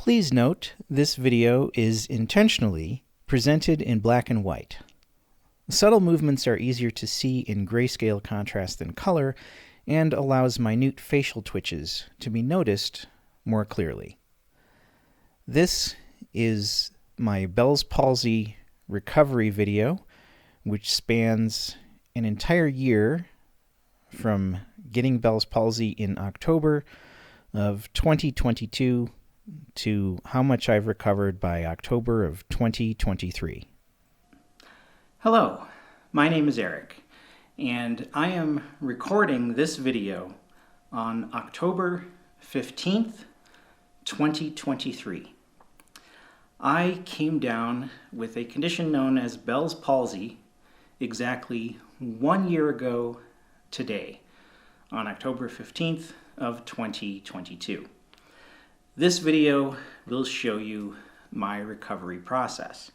Please note, this video is intentionally presented in black and white. Subtle movements are easier to see in grayscale contrast than color and allows minute facial twitches to be noticed more clearly. This is my Bell's palsy recovery video, which spans an entire year from getting Bell's palsy in October of 2022 to how much I've recovered by October of 2023. Hello, my name is Eric, and I am recording this video on October 15th, 2023. I came down with a condition known as Bell's palsy exactly 1 year ago today, on October 15th of 2022. This video will show you my recovery process.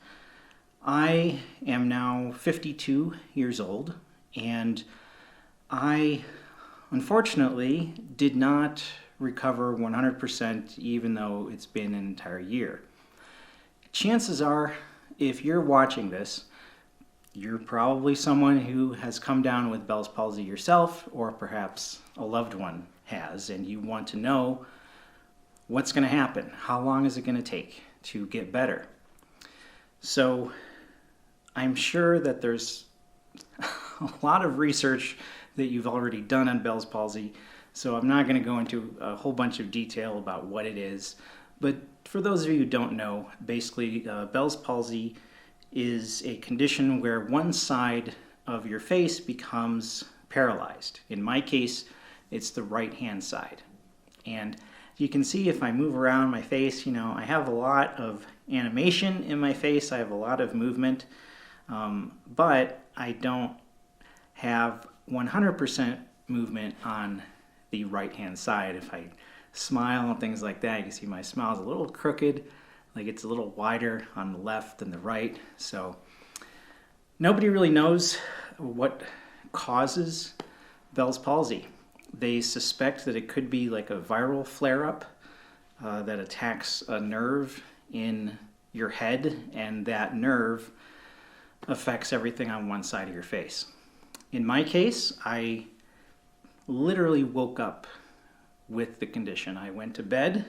I am now 52 years old, and I unfortunately did not recover 100% even though it's been an entire year. Chances are, if you're watching this, you're probably someone who has come down with Bell's palsy yourself, or perhaps a loved one has, and you want to know what's going to happen. How long is it going to take to get better? So I'm sure that there's a lot of research that you've already done on Bell's palsy, so I'm not going to go into a whole bunch of detail about what it is. But for those of you who don't know, basically Bell's palsy is a condition where one side of your face becomes paralyzed. In my case, it's the right hand side. And you can see if I move around my face, I have a lot of animation in my face. I have a lot of movement, but I don't have 100% movement on the right hand side. If I smile and things like that, you can see my smile is a little crooked, like it's a little wider on the left than the right. So nobody really knows what causes Bell's palsy. They suspect that it could be like a viral flare-up that attacks a nerve in your head, and that nerve affects everything on one side of your face. In my case, I literally woke up with the condition. I went to bed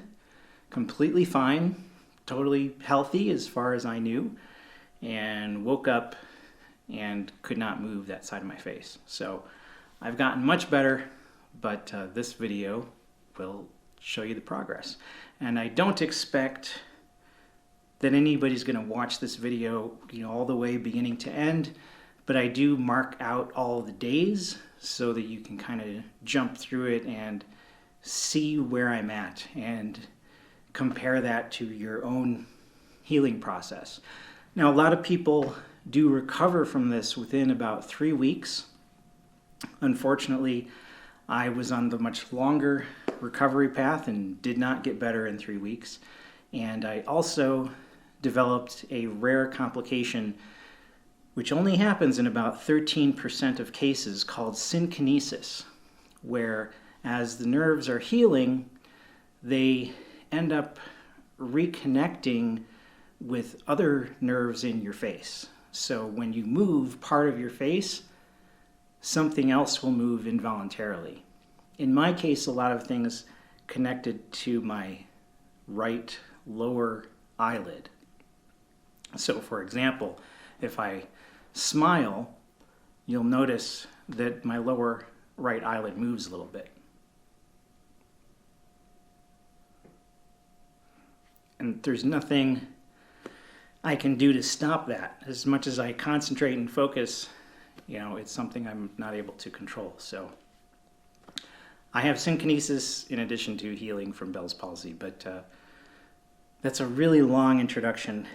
completely fine, totally healthy as far as I knew, and woke up and could not move that side of my face. So I've gotten much better, but this video will show you the progress. And I don't expect that anybody's going to watch this video, all the way beginning to end, but I do mark out all the days so that you can kind of jump through it and see where I'm at and compare that to your own healing process. Now, a lot of people do recover from this within about 3 weeks. Unfortunately, I was on the much longer recovery path and did not get better in 3 weeks. And I also developed a rare complication which only happens in about 13% of cases, called synkinesis, where as the nerves are healing, they end up reconnecting with other nerves in your face. So when you move part of your face, something else will move involuntarily. In my case, a lot of things connected to my right lower eyelid. So for example, if I smile, you'll notice that my lower right eyelid moves a little bit. And there's nothing I can do to stop that. As much as I concentrate and focus, it's something I'm not able to control. So I have synkinesis in addition to healing from Bell's palsy, but that's a really long introduction.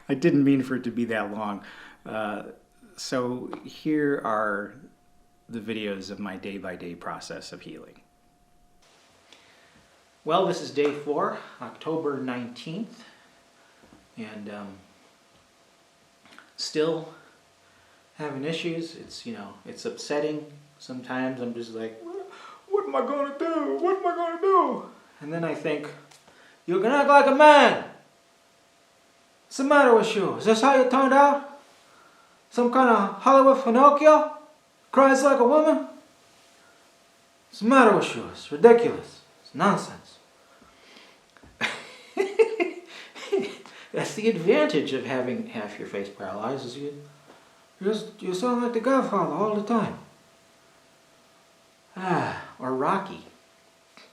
I didn't mean for it to be that long. So here are the videos of my day-by-day process of healing. Well, this is day 4, October 19th, and still having issues. It's upsetting. Sometimes I'm just like, what am I going to do? What am I going to do? And then I think, You can act like a man. What's the matter with you? Is this how you turned out? Some kind of Hollywood Pinocchio? Cries like a woman? What's the matter with you? It's ridiculous. It's nonsense. That's the advantage of having half your face paralyzed, is you sound like the Godfather all the time. Or Rocky.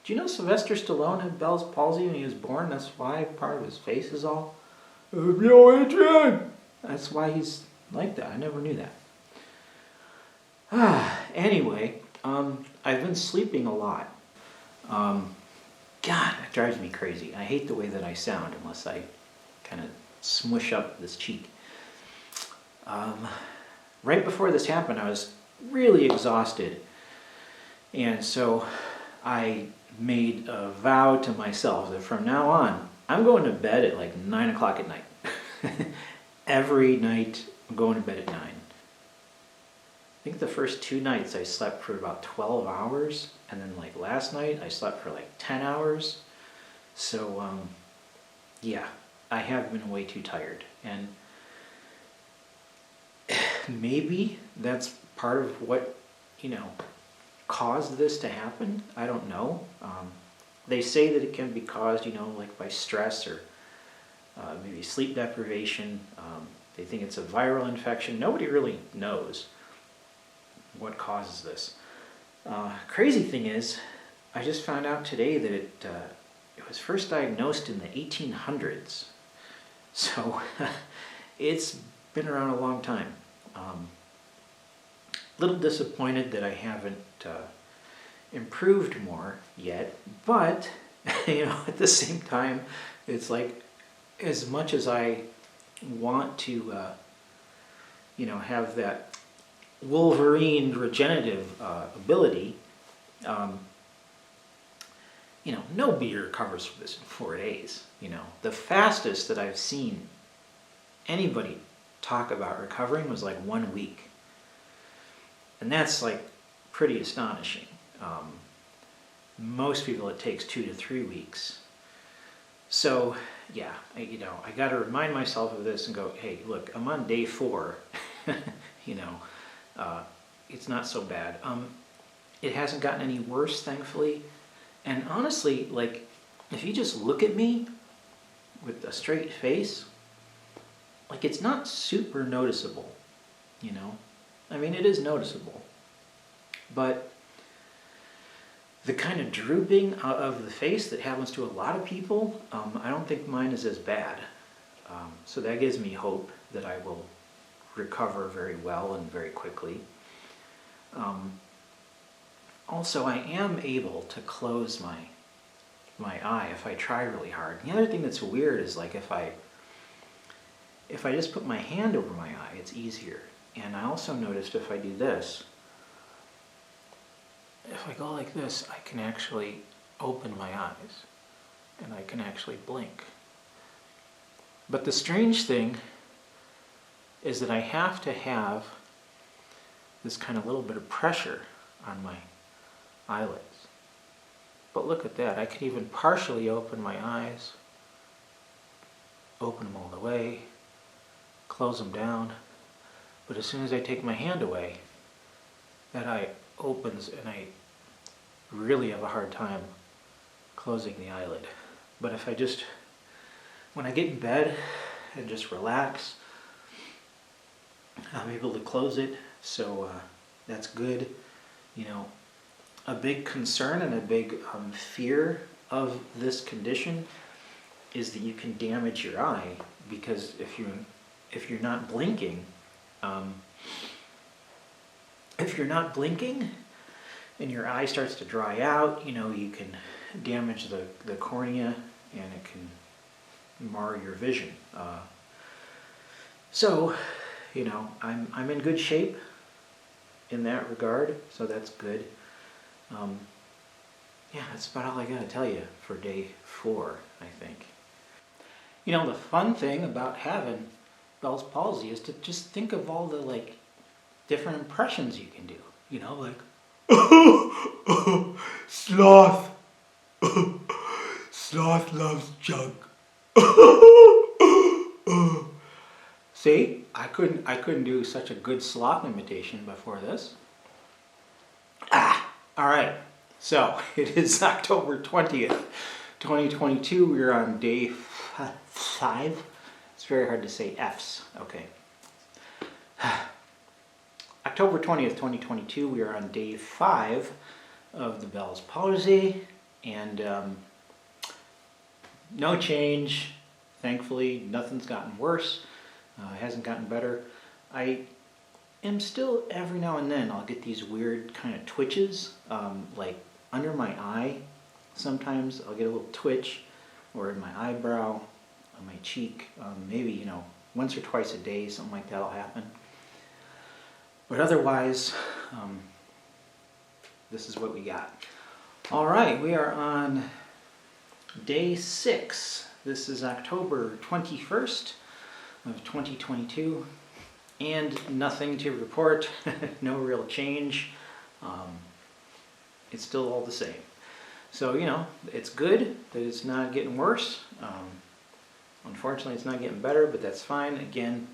Do you know Sylvester Stallone had Bell's palsy when he was born? That's why part of his face is all... Yo, Adrian! That's why he's like that. I never knew that. Anyway, I've been sleeping a lot. God, it drives me crazy. I hate the way that I sound unless I kind of smush up this cheek. Right before this happened, I was really exhausted. And so I made a vow to myself that from now on, I'm going to bed at like 9 o'clock at night. Every night, I'm going to bed at 9. I think the first 2 nights I slept for about 12 hours. And then like last night, I slept for like 10 hours. So, yeah, I have been way too tired. And maybe that's part of what, caused this to happen. I don't know. They say that it can be caused, like by stress or maybe sleep deprivation. They think it's a viral infection. Nobody really knows what causes this. Crazy thing is, I just found out today that it was first diagnosed in the 1800s. So it's been around a long time. Little disappointed that I haven't improved more yet, but at the same time, it's like as much as I want to have that Wolverine regenerative ability, nobody recovers from this in 4 days. The fastest that I've seen anybody talk about recovering was like 1 week. And that's like pretty astonishing. Most people it takes 2 to 3 weeks. So yeah, I got to remind myself of this and go, hey, look, I'm on day 4. It's not so bad. It hasn't gotten any worse, thankfully. And honestly, like, if you just look at me with a straight face, like, it's not super noticeable, I mean, it is noticeable. But the kind of drooping of the face that happens to a lot of people, I don't think mine is as bad. So that gives me hope that I will recover very well and very quickly. Also, I am able to close my eye if I try really hard. And the other thing that's weird is like if I just put my hand over my eye, it's easier. And I also noticed if I do this, if I go like this, I can actually open my eyes and I can actually blink. But the strange thing is that I have to have this kind of little bit of pressure on my eyelids. But look at that, I can even partially open my eyes, open them all the way, close them down. But as soon as I take my hand away, that eye opens and I really have a hard time closing the eyelid. But if I just, when I get in bed and just relax, I'm able to close it. So that's good. A big concern and a big fear of this condition is that you can damage your eye, because if you're not blinking, and your eye starts to dry out, you can damage the cornea and it can mar your vision. So, I'm in good shape in that regard, so that's good. Yeah, that's about all I gotta tell you for day 4, I think. The fun thing about having Bell's palsy is to just think of all the different impressions you can do. Sloth, Sloth loves junk. See, I couldn't do such a good sloth imitation before this. All right. So it is October 20th, 2022. We're on day 5. It's very hard to say F's. Okay. October 20th, 2022. We are on day 5 of the Bell's palsy, and no change. Thankfully, nothing's gotten worse. It hasn't gotten better. I am still, every now and then, I'll get these weird kind of twitches, like under my eye. Sometimes I'll get a little twitch, or in my eyebrow, on my cheek. Maybe, once or twice a day, something like that will happen. But otherwise, this is what we got. All right, we are on day 6. This is October 21st of 2022, and nothing to report. No real change. It's still all the same. So, it's good that it's not getting worse. Unfortunately, it's not getting better, but that's fine. Again,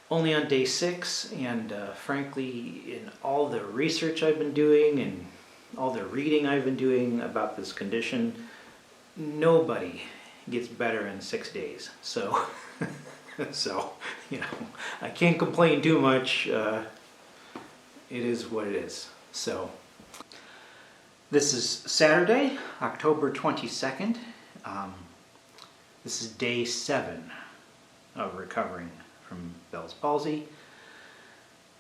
only on day 6, and frankly, in all the research I've been doing and all the reading I've been doing about this condition, nobody gets better in 6 days. So, I can't complain too much. It is what it is. So, this is Saturday, October 22nd. This is day 7 of recovering from Bell's palsy.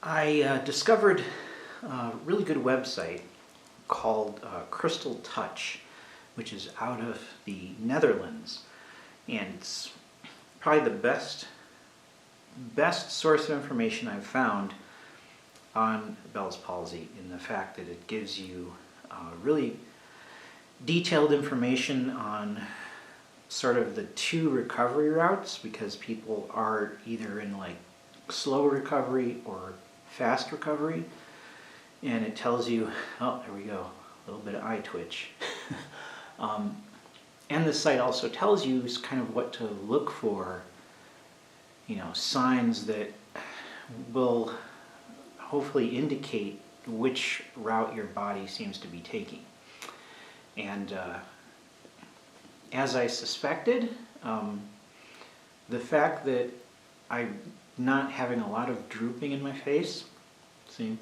I discovered a really good website called Crystal Touch, which is out of the Netherlands, and it's probably the best source of information I've found on Bell's palsy, in the fact that it gives you really detailed information on sort of the 2 recovery routes, because people are either in like slow recovery or fast recovery, and it tells you, oh, there we go, a little bit of eye twitch. And the site also tells you kind of what to look for, signs that will hopefully indicate which route your body seems to be taking. And as I suspected, the fact that I'm not having a lot of drooping in my face, see,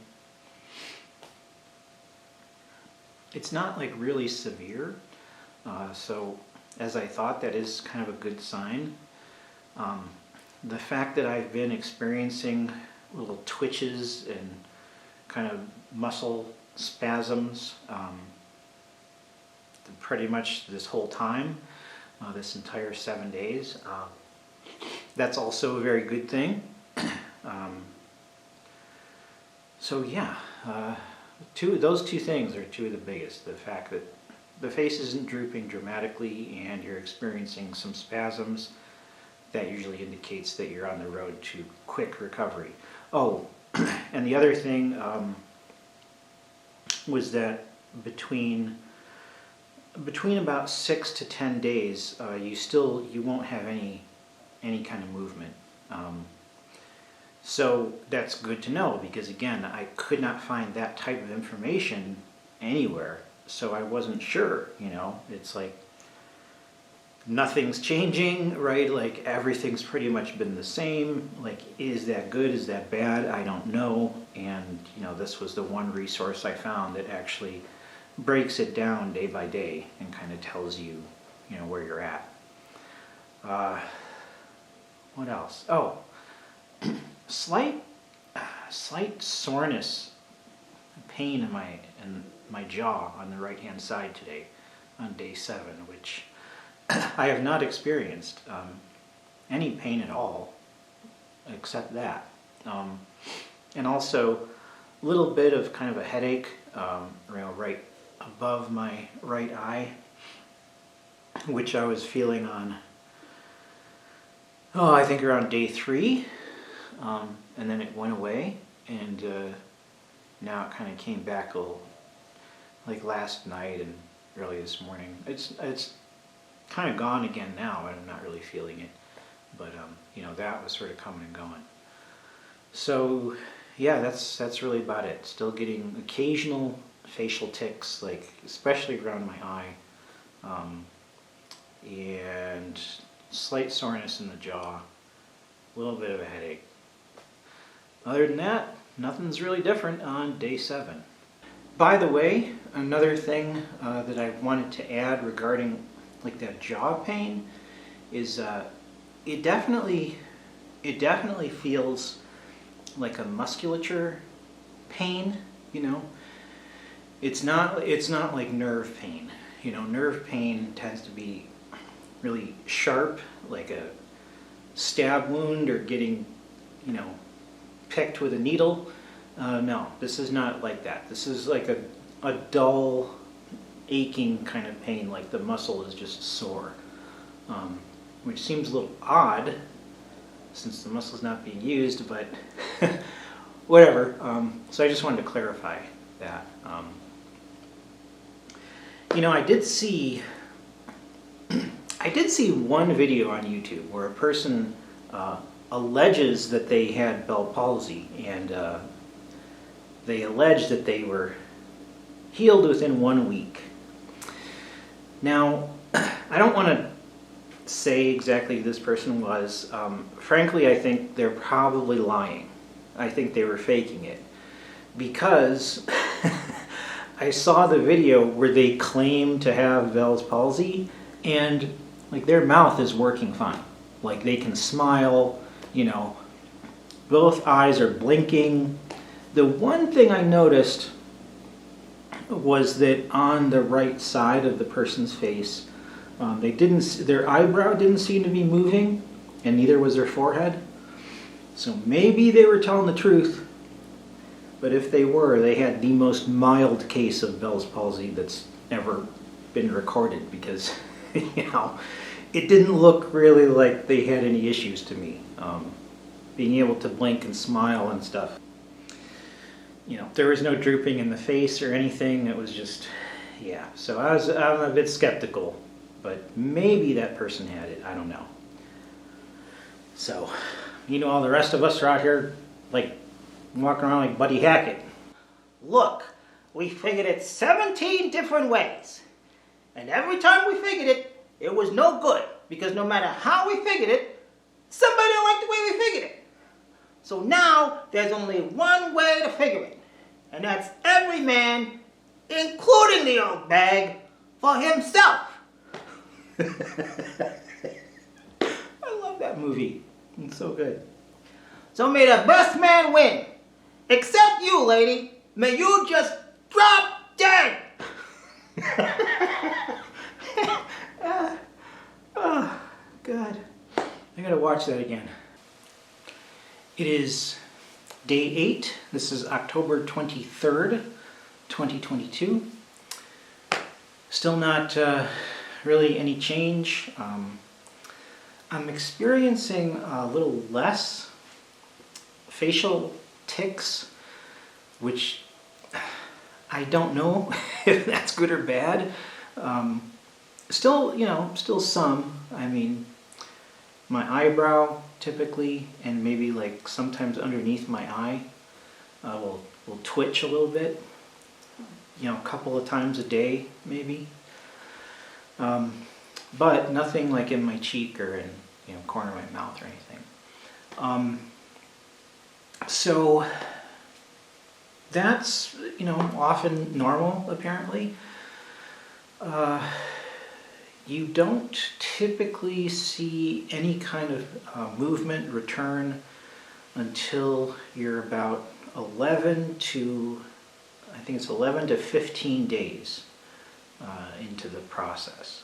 it's not like really severe, so as I thought, that is kind of a good sign. The fact that I've been experiencing little twitches and kind of muscle spasms pretty much this whole time, this entire 7 days, that's also a very good thing. So yeah, those two things are 2 of the biggest. The fact that the face isn't drooping dramatically and you're experiencing some spasms, that usually indicates that you're on the road to quick recovery. Oh, and the other thing was that between about 6 to 10 days, you won't have any kind of movement. So that's good to know, because again, I could not find that type of information anywhere, so I wasn't sure. It's like nothing's changing, right? Like everything's pretty much been the same. Like, is that good? Is that bad? I don't know. And this was the one resource I found that actually breaks it down day by day and kind of tells you, where you're at. What else? Oh, slight soreness, pain in my jaw on the right hand side today on day 7, which I have not experienced any pain at all except that, and also a little bit of kind of a headache right above my right eye, which I was feeling on, I think around day 3, and then it went away, and now it kind of came back like last night, and early this morning. It's kind of gone again now, and I'm not really feeling it. But that was sort of coming and going. So yeah, that's really about it. Still getting occasional facial tics, like especially around my eye, and slight soreness in the jaw, a little bit of a headache. Other than that, nothing's really different on day 7. By the way, another thing that I wanted to add regarding like that jaw pain is it definitely feels like a musculature pain. It's not like nerve pain. Nerve pain tends to be really sharp, like a stab wound or getting picked with a needle. No, this is not like that. This is like a dull, aching kind of pain, like the muscle is just sore, which seems a little odd since the muscle is not being used, but whatever. So I just wanted to clarify that. I did see one video on YouTube where a person alleges that they had Bell palsy, and they allege that they were healed within 1 week. Now, I don't want to say exactly who this person was. Frankly, I think they're probably lying. I think they were faking it, because I saw the video where they claim to have Bell's palsy, and like their mouth is working fine. Like they can smile, both eyes are blinking. The one thing I noticed was that on the right side of the person's face, their eyebrow didn't seem to be moving, and neither was their forehead. So maybe they were telling the truth, but if they were, they had the most mild case of Bell's palsy that's ever been recorded, because it didn't look really like they had any issues to me. Being able to blink and smile and stuff. There was no drooping in the face or anything. It was just, yeah. So I'm a bit skeptical, but maybe that person had it. I don't know. So, all the rest of us are out here like walking around like Buddy Hackett. Look, we figured it 17 different ways. And every time we figured it, it was no good. Because no matter how we figured it, somebody didn't like the way we figured it. So now, there's only one way to figure it. And that's every man, including the old bag, for himself. I love that movie. It's so good. So may the best man win. Except you, lady. May you just drop dead. Oh, God. I gotta watch that again. It is day 8. This is October 23rd, 2022. Still not really any change. I'm experiencing a little less facial tics, which I don't know if that's good or bad. Still some. I mean, my eyebrow typically, and maybe like sometimes underneath my eye, will twitch a little bit. A couple of times a day, maybe. But nothing like in my cheek or in corner of my mouth or anything. So that's often normal apparently. You don't typically see any kind of movement return until you're about 11 to 15 days into the process.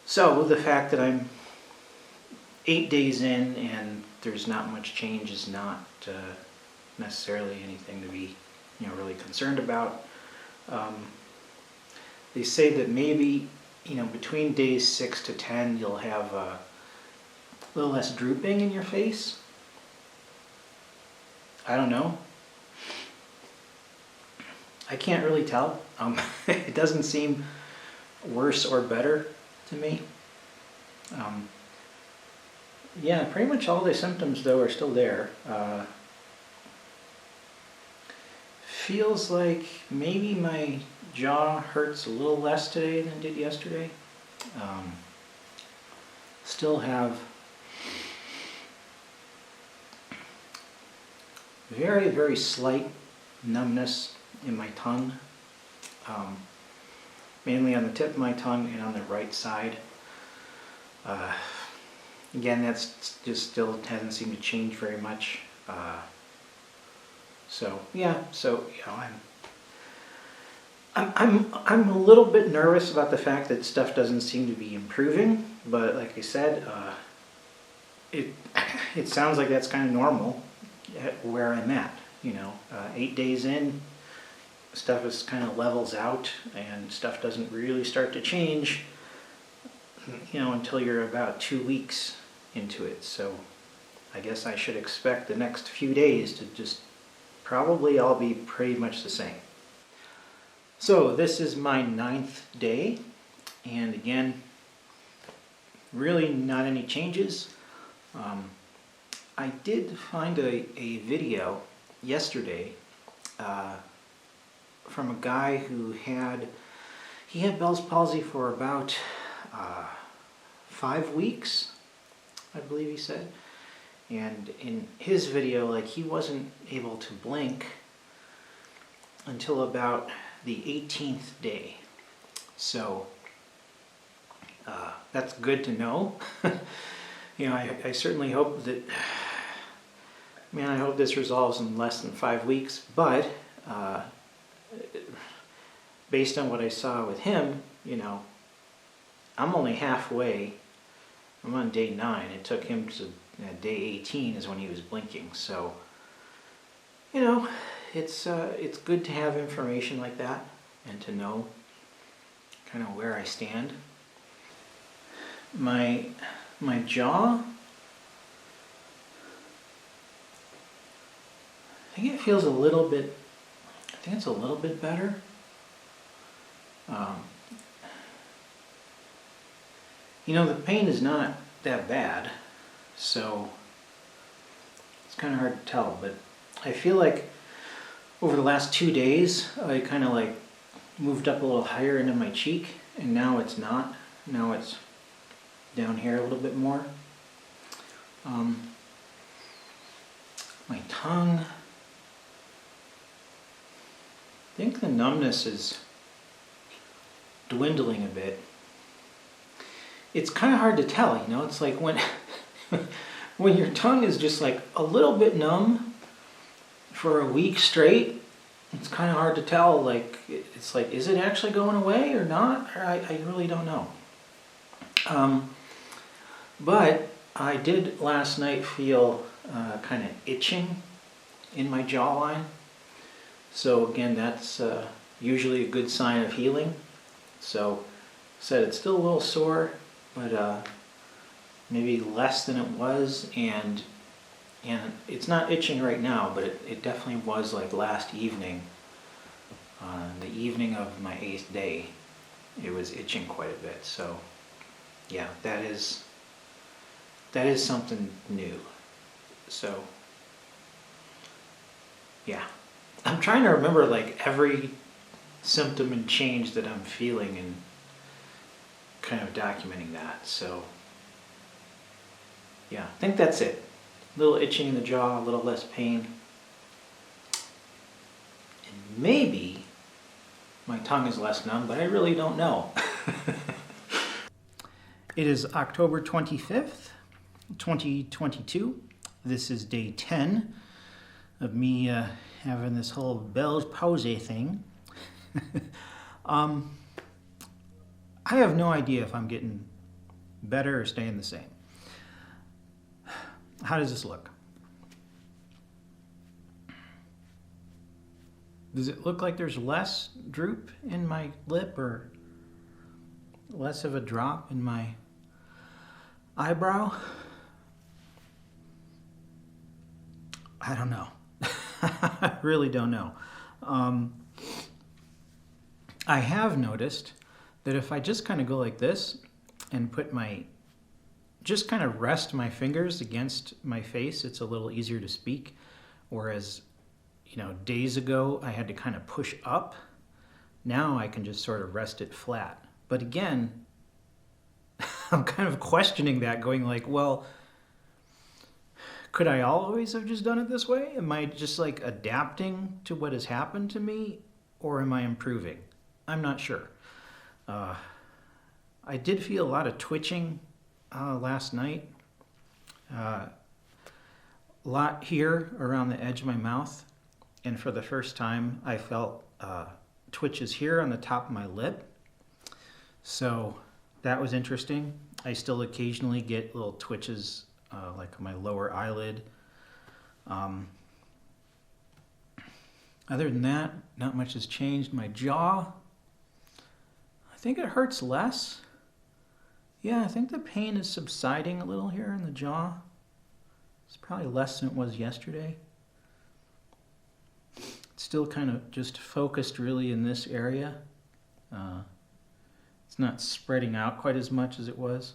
So the fact that I'm 8 days in and there's not much change is not necessarily anything to be really concerned about. They say that maybe between days 6 to 10 you'll have a little less drooping in your face. I don't know. I can't really tell. It doesn't seem worse or better to me. Yeah, pretty much all the symptoms though are still there. Feels like maybe my jaw hurts a little less today than it did yesterday. Still have very, very slight numbness in my tongue, mainly on the tip of my tongue and on the right side. Again, that's just still hasn't seemed to change very much. So yeah, so you know, I'm a little bit nervous about the fact that stuff doesn't seem to be improving, but like I said, it sounds like that's kind of normal at where I'm at. You know, 8 days in, stuff is kind of levels out, and stuff doesn't really start to change, you know, until you're about 2 weeks into it. So I guess I should expect the next few days to just probably all be pretty much the same. So this is my 9th day, and again, really not any changes. I did find a video yesterday from a guy who had Bell's palsy for about 5 weeks, I believe he said. And in his video, like, he wasn't able to blink until about the 18th day. So that's good to know. You know, I certainly hope that, man, I hope this resolves in less than 5 weeks, but based on what I saw with him, you know, I'm only halfway. I'm on day 9. It took him to day 18 is when he was blinking. So, you know, it's good to have information like that and to know kind of where I stand. My jaw, I think it feels a little bit, I think it's a little bit better. You know, the pain is not that bad, so it's kind of hard to tell, but I feel like over the last 2 days, I kind of like moved up a little higher into my cheek, and now it's not. Now it's down here a little bit more. My tongue, I think the numbness is dwindling a bit. It's kind of hard to tell, you know, it's like when when your tongue is just like a little bit numb for a week straight, it's kind of hard to tell, like, it's like, is it actually going away or not? Or I really don't know. But I did last night feel kind of itching in my jawline. So again, that's usually a good sign of healing. So said it's still a little sore, but maybe less than it was, and it's not itching right now, but it definitely was like last evening, the evening of my 8th day, it was itching quite a bit. So yeah, that is something new. So yeah, I'm trying to remember like every symptom and change that I'm feeling and kind of documenting that. So yeah, I think that's it. A little itching in the jaw, a little less pain. And maybe my tongue is less numb, but I really don't know. It is October 25th, 2022. This is day 10 of me having this whole Bell's palsy thing. I have no idea if I'm getting better or staying the same. How does this look? Does it look like there's less droop in my lip or less of a drop in my eyebrow? I don't know. I really don't know. I have noticed that if I just kind of go like this and just kind of rest my fingers against my face, it's a little easier to speak. Whereas, days ago I had to kind of push up. Now I can just sort of rest it flat. But again, I'm kind of questioning that, going like, well, could I always have just done it this way? Am I just like adapting to what has happened to me, or am I improving? I'm not sure. I did feel a lot of twitching last night. A lot here around the edge of my mouth. And for the first time, I felt twitches here on the top of my lip. So that was interesting. I still occasionally get little twitches like my lower eyelid. Other than that, not much has changed. My jaw, I think it hurts less. Yeah, I think the pain is subsiding a little here in the jaw. It's probably less than it was yesterday. It's still kind of just focused really in this area. It's not spreading out quite as much as it was.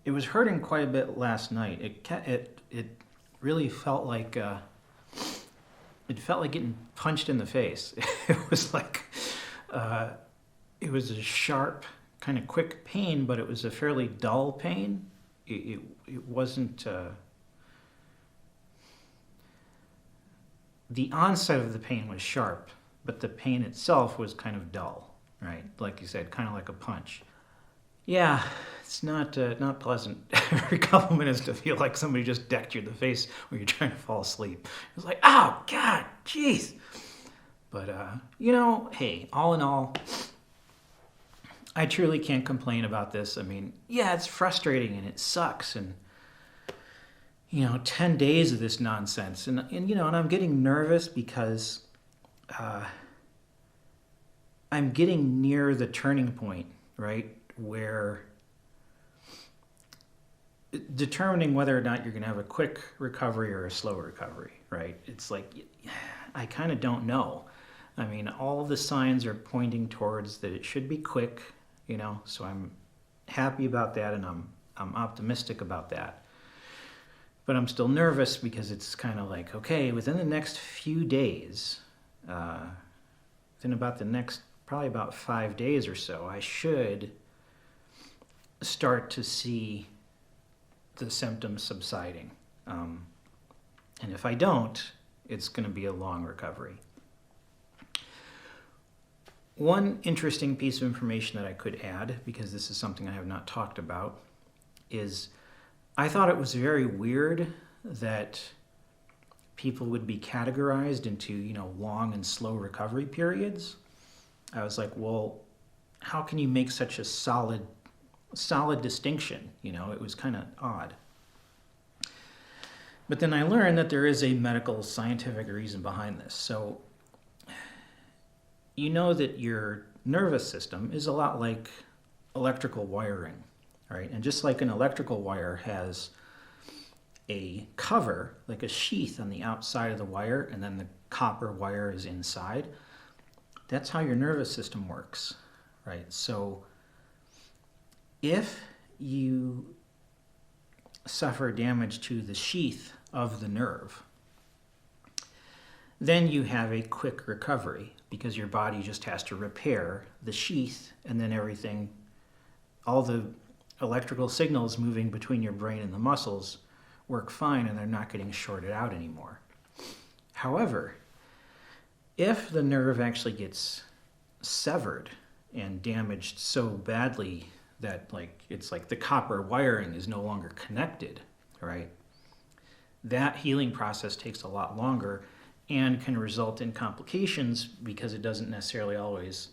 It was hurting quite a bit last night. It really felt like getting punched in the face. It was like it was a sharp, kind of quick pain, but it was a fairly dull pain. It wasn't. The onset of the pain was sharp, but the pain itself was kind of dull, right? Like you said, kind of like a punch. Yeah, it's not pleasant every couple minutes to feel like somebody just decked you in the face when you're trying to fall asleep. It's like, oh, God, jeez. But, hey, all in all, I truly can't complain about this. I mean, yeah, it's frustrating and it sucks. And, 10 days of this nonsense. And I'm getting nervous because I'm getting near the turning point, right? Where determining whether or not you're going to have a quick recovery or a slow recovery, right? It's like, I kind of don't know. I mean, all the signs are pointing towards that it should be quick, so I'm happy about that, and I'm optimistic about that. But I'm still nervous because it's kind of like, okay, within the next few days, within about the next, probably about 5 days or so, I should start to see the symptoms subsiding. And if I don't, it's going to be a long recovery. One interesting piece of information that I could add, because this is something I have not talked about, is I thought it was very weird that people would be categorized into, long and slow recovery periods. I was like, well, how can you make such a solid distinction? It was kind of odd. But then I learned that there is a medical scientific reason behind this. So, that your nervous system is a lot like electrical wiring, right? And just like an electrical wire has a cover, like a sheath on the outside of the wire, and then the copper wire is inside, that's how your nervous system works, right? So if you suffer damage to the sheath of the nerve, then you have a quick recovery because your body just has to repair the sheath, and then everything, all the electrical signals moving between your brain and the muscles work fine, and they're not getting shorted out anymore. However, if the nerve actually gets severed and damaged so badly that it's like the copper wiring is no longer connected, right? That healing process takes a lot longer and can result in complications because it doesn't necessarily always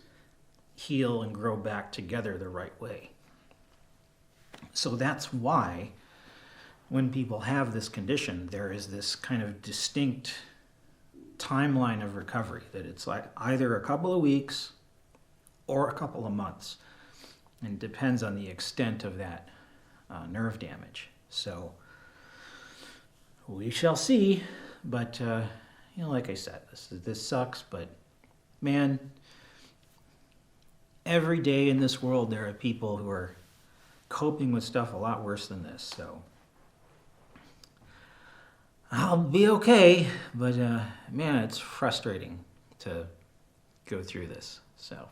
heal and grow back together the right way. So that's why when people have this condition, there is this kind of distinct timeline of recovery, that it's like either a couple of weeks or a couple of months. And it depends on the extent of that nerve damage. So we shall see. But, like I said, this sucks. But, man, every day in this world there are people who are coping with stuff a lot worse than this. So I'll be okay, but man, it's frustrating to go through this. So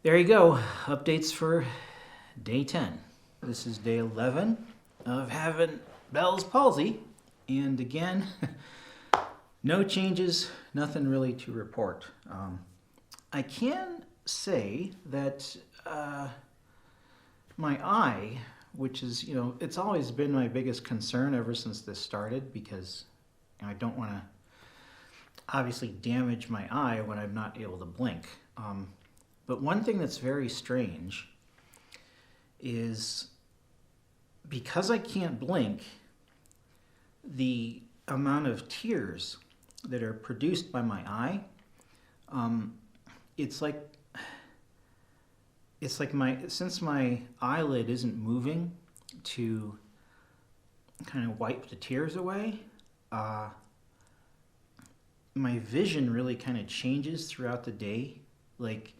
there you go. Updates for day 10. This is day 11 of having Bell's palsy. And again, no changes, nothing really to report. I can say that my eye, which is, it's always been my biggest concern ever since this started, because I don't want to obviously damage my eye when I'm not able to blink. But one thing that's very strange is because I can't blink, the amount of tears that are produced by my eye, it's like since my eyelid isn't moving to kind of wipe the tears away, my vision really kind of changes throughout the day. Like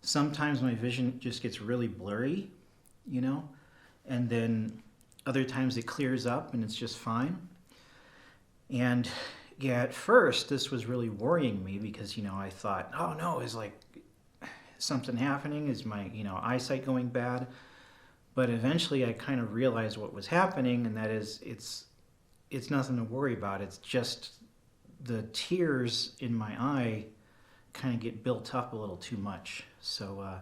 sometimes my vision just gets really blurry, and then other times it clears up and it's just fine. And yeah, at first this was really worrying me because, I thought, oh no, is like something happening? Is my, eyesight going bad? But eventually I kind of realized what was happening, and that is it's nothing to worry about. It's just the tears in my eye kind of get built up a little too much. So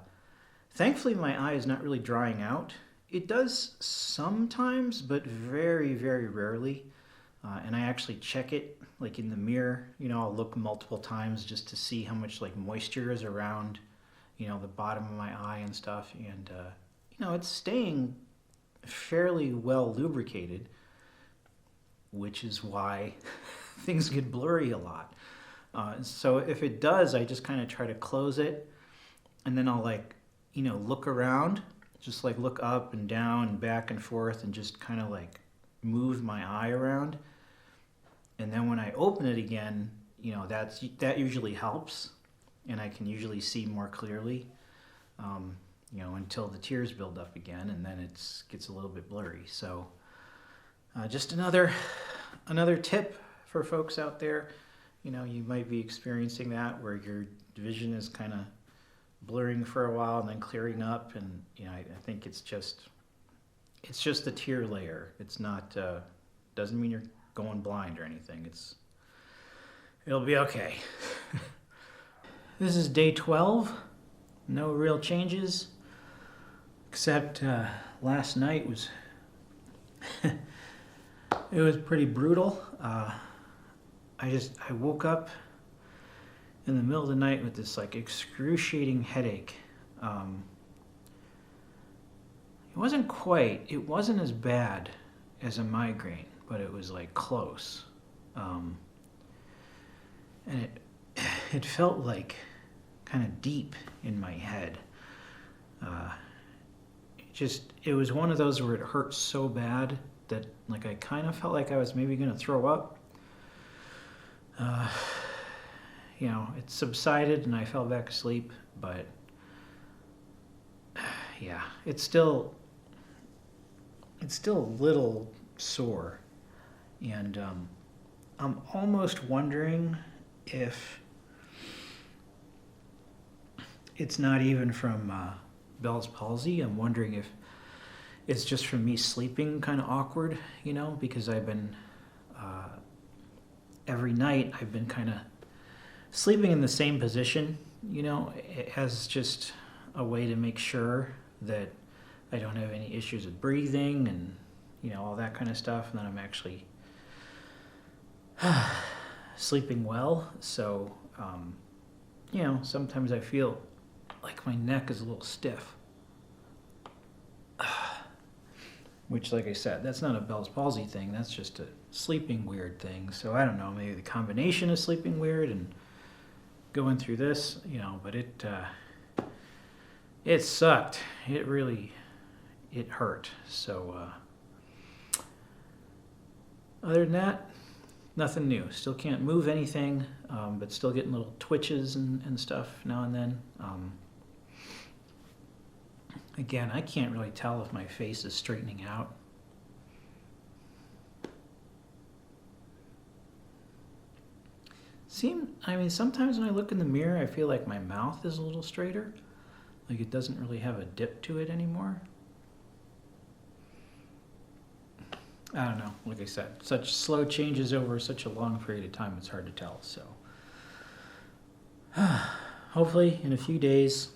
thankfully my eye is not really drying out. It does sometimes, but very, very rarely. And I actually check it like in the mirror. I'll look multiple times just to see how much like moisture is around, the bottom of my eye and stuff. And, it's staying fairly well lubricated, which is why things get blurry a lot. So if it does, I just kind of try to close it, and then I'll look around, just like look up and down and back and forth and just kind of like move my eye around. And then when I open it again, that usually helps, and I can usually see more clearly, until the tears build up again, and then it gets a little bit blurry. So just another tip for folks out there. You might be experiencing that where your vision is kind of blurring for a while and then clearing up, and I think it's just the tear layer. It's not doesn't mean you're going blind or anything. It'll be okay. This is day 12. No real changes, except last night was it was pretty brutal. I woke up in the middle of the night with this like excruciating headache. It wasn't as bad as a migraine, but it was like close. And it felt like kind of deep in my head. It was one of those where it hurt so bad that like I kind of felt like I was maybe going to throw up. It subsided and I fell back asleep, but yeah, it's still a little sore, and I'm almost wondering if it's not even from Bell's palsy. I'm wondering if it's just from me sleeping kind of awkward, because I've been every night I've been kind of sleeping in the same position, as just a way to make sure that I don't have any issues with breathing and, all that kind of stuff. And then I'm actually sleeping well. So, sometimes I feel like my neck is a little stiff. Which, like I said, that's not a Bell's palsy thing. That's just a sleeping weird thing. So I don't know, maybe the combination of sleeping weird and going through this, but it sucked. It hurt. So other than that, Nothing new. Still can't move anything, but still getting little twitches and stuff now and then. Again, I can't really tell if my face is straightening out. I mean, sometimes when I look in the mirror, I feel like my mouth is a little straighter. Like it doesn't really have a dip to it anymore. I don't know. Like I said, such slow changes over such a long period of time, it's hard to tell. So hopefully in a few days,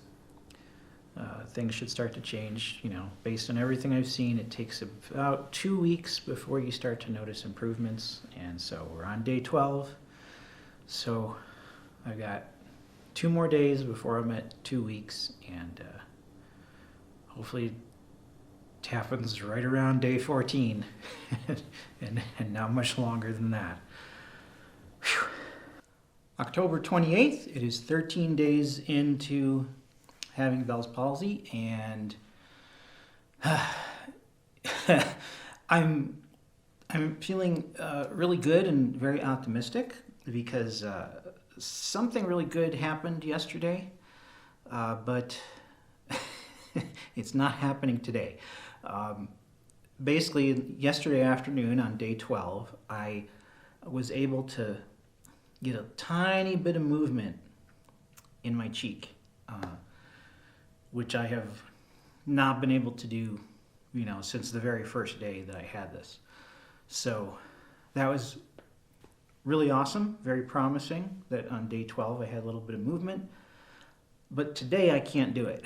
things should start to change. You know, based on everything I've seen, it takes about 2 weeks before you start to notice improvements. And so we're on day 12. So I've got 2 more days before I'm at 2 weeks, and hopefully it happens right around day 14 and not much longer than that. Whew. October 28th, it is 13 days into having Bell's palsy, and I'm feeling really good and very optimistic because something really good happened yesterday, but it's not happening today. Basically, yesterday afternoon on day 12, I was able to get a tiny bit of movement in my cheek, which I have not been able to do, you know, since the very first day that I had this. So that was really awesome, very promising that on day 12 I had a little bit of movement. But today I can't do it.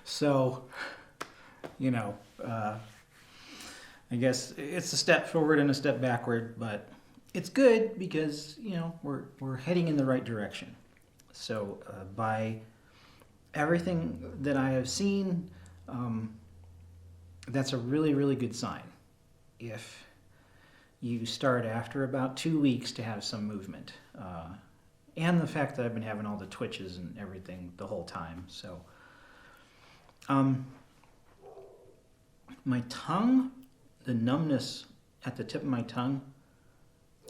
So, you know, I guess it's a step forward and a step backward, but it's good because, you know, we're heading in the right direction. So by everything that I have seen, that's a really, really good sign. If you start after about 2 weeks to have some movement, and the fact that I've been having all the twitches and everything the whole time. So, my tongue, the numbness at the tip of my tongue,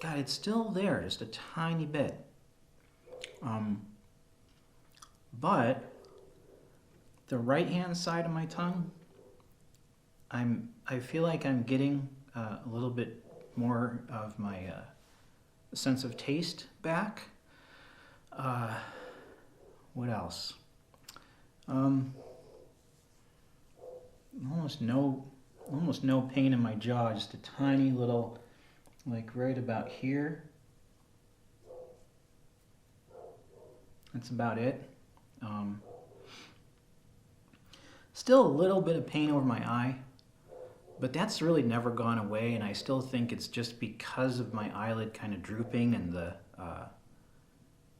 God, it's still there, just a tiny bit. But the right-hand side of my tongue, I feel like I'm getting a little bit more of my sense of taste back. What else? Almost no pain in my jaw, just a tiny little, like right about here. That's about it. Still a little bit of pain over my eye, but that's really never gone away, and I still think it's just because of my eyelid kind of drooping and the,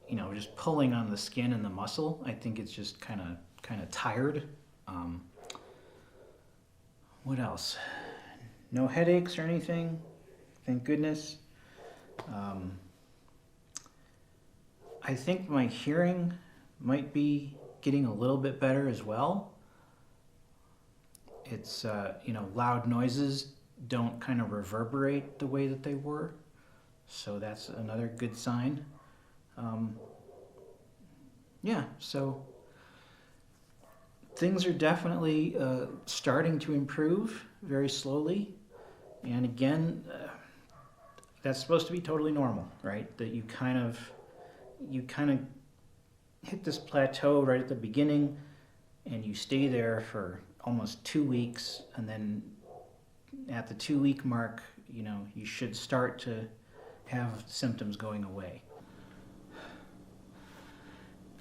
you know, just pulling on the skin and the muscle. I think it's just kind of tired. What else? No headaches or anything, thank goodness. I think my hearing might be getting a little bit better as well. It's, you know, loud noises don't kind of reverberate the way that they were. So that's another good sign. Yeah, so things are definitely starting to improve very slowly. And again, that's supposed to be totally normal, right? That you kind of hit this plateau right at the beginning and you stay there for almost 2 weeks, and then at the 2-week mark, you know, you should start to have symptoms going away.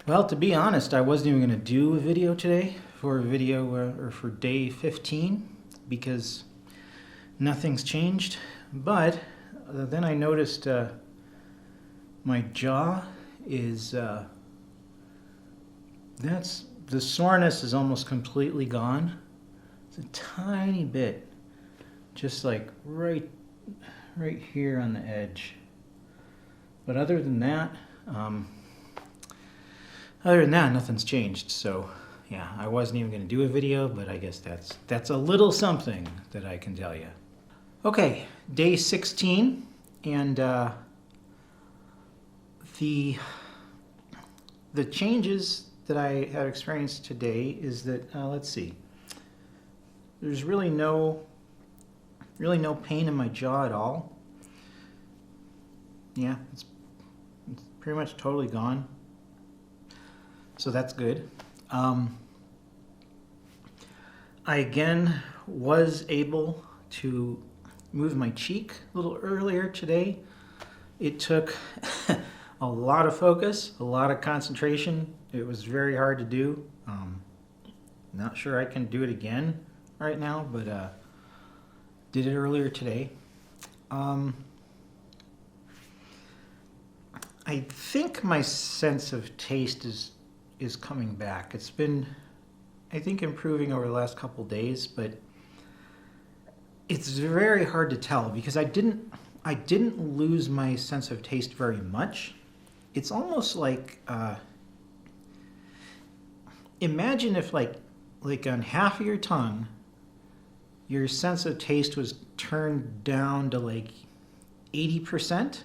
Well, to be honest, I wasn't even going to do a video today for for day 15 because nothing's changed. But then I noticed my jaw is the soreness is almost completely gone. It's a tiny bit, just like right here on the edge. But other than that, nothing's changed. So yeah, I wasn't even going to do a video, but I guess that's a little something that I can tell you. Okay, day 16, and the changes that I have experienced today is that, let's see, there's really no pain in my jaw at all. Yeah, it's pretty much totally gone. So that's good. I again was able to move my cheek a little earlier today. It took a lot of focus, a lot of concentration. It was very hard to do. Not sure I can do it again right now, but did it earlier today. I think my sense of taste is coming back. It's been, I think, improving over the last couple days, but it's very hard to tell because I didn't lose my sense of taste very much. It's almost like imagine if like on half of your tongue your sense of taste was turned down to like 80%,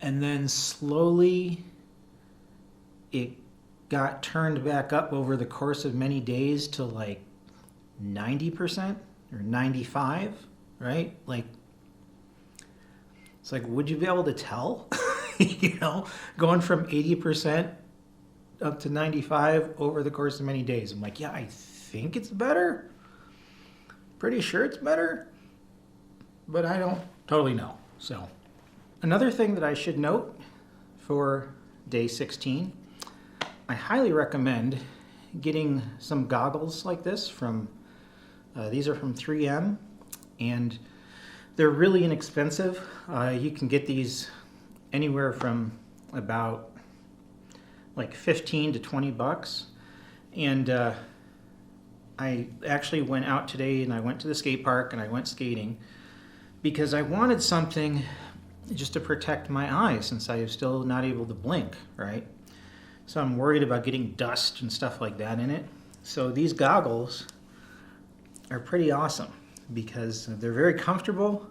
and then slowly it got turned back up over the course of many days to like 90% or 95, right? Like, it's like, would you be able to tell? You know, going from 80% up to 95 over the course of many days. I'm like, yeah, I think it's better. Pretty sure it's better, but I don't totally know. So, another thing that I should note for day 16, I highly recommend getting some goggles like this from, these are from 3M, and they're really inexpensive. You can get these anywhere from about like 15 to 20 bucks. And I actually went out today and I went to the skate park and I went skating because I wanted something just to protect my eyes since I am still not able to blink, right? So I'm worried about getting dust and stuff like that in it. So these goggles are pretty awesome because they're very comfortable.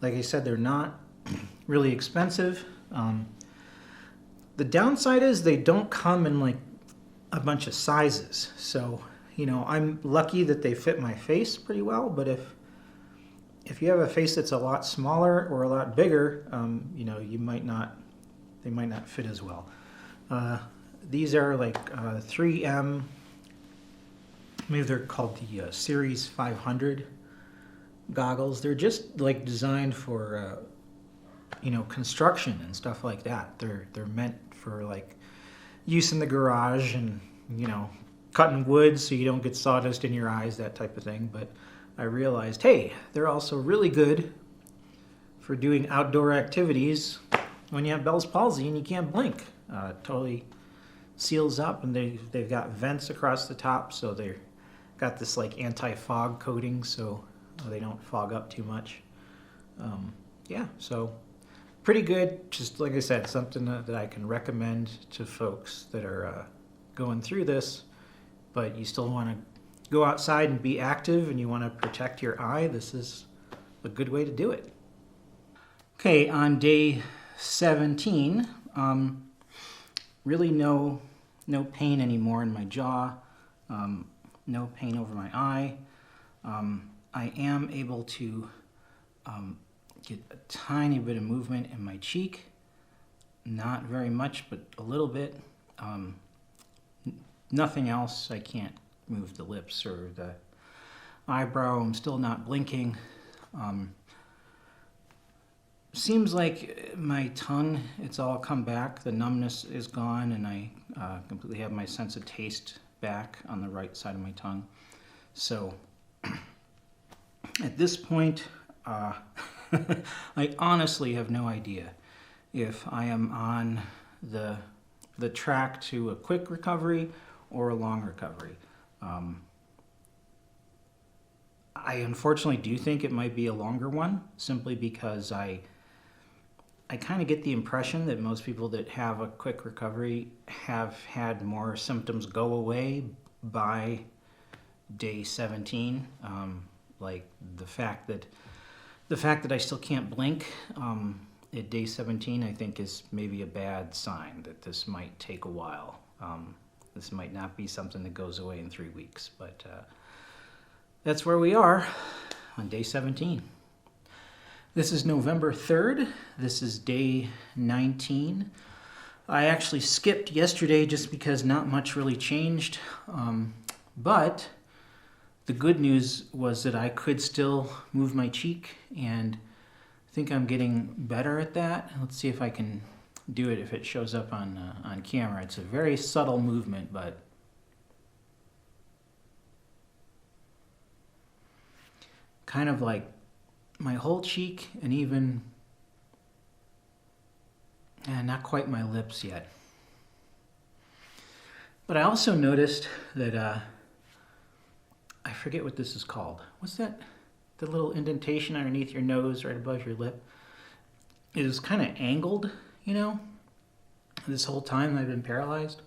Like I said, they're not really expensive. The downside is they don't come in like a bunch of sizes. So, you know, I'm lucky that they fit my face pretty well, but if you have a face that's a lot smaller or a lot bigger, you know, they might not fit as well. These are like 3M, maybe they're called the Series 500 goggles. They're just like designed for, you know, construction and stuff like that. They're meant for like use in the garage and, you know, cutting wood so you don't get sawdust in your eyes, that type of thing. But I realized, hey, they're also really good for doing outdoor activities when you have Bell's palsy and you can't blink. Totally seals up, and they've got vents across the top, so they've got this like anti-fog coating so they don't fog up too much. Yeah, so pretty good. Just like I said, something that I can recommend to folks that are going through this, but you still want to go outside and be active and you want to protect your eye. This is a good way to do it. Okay, on day 17, really no pain anymore in my jaw, no pain over my eye. I am able to get a tiny bit of movement in my cheek, not very much, but a little bit. Nothing else. I can't move the lips or the eyebrow. I'm still not blinking. Seems like my tongue, it's all come back. The numbness is gone, and I completely have my sense of taste back on the right side of my tongue. So at this point, I honestly have no idea if I am on the track to a quick recovery or a long recovery. I unfortunately do think it might be a longer one, simply because I kind of get the impression that most people that have a quick recovery have had more symptoms go away by day 17. Like the fact that I still can't blink at day 17, I think is maybe a bad sign that this might take a while. This might not be something that goes away in 3 weeks, but that's where we are on day 17. This is November 3rd. This is day 19. I actually skipped yesterday just because not much really changed, but the good news was that I could still move my cheek, and I think I'm getting better at that. Let's see if I can do it if it shows up on camera. It's a very subtle movement, but kind of like my whole cheek and even not quite my lips yet. But I also noticed that I forget what this is called. What's that? The little indentation underneath your nose right above your lip. It is kind of angled, this whole time I've been paralyzed.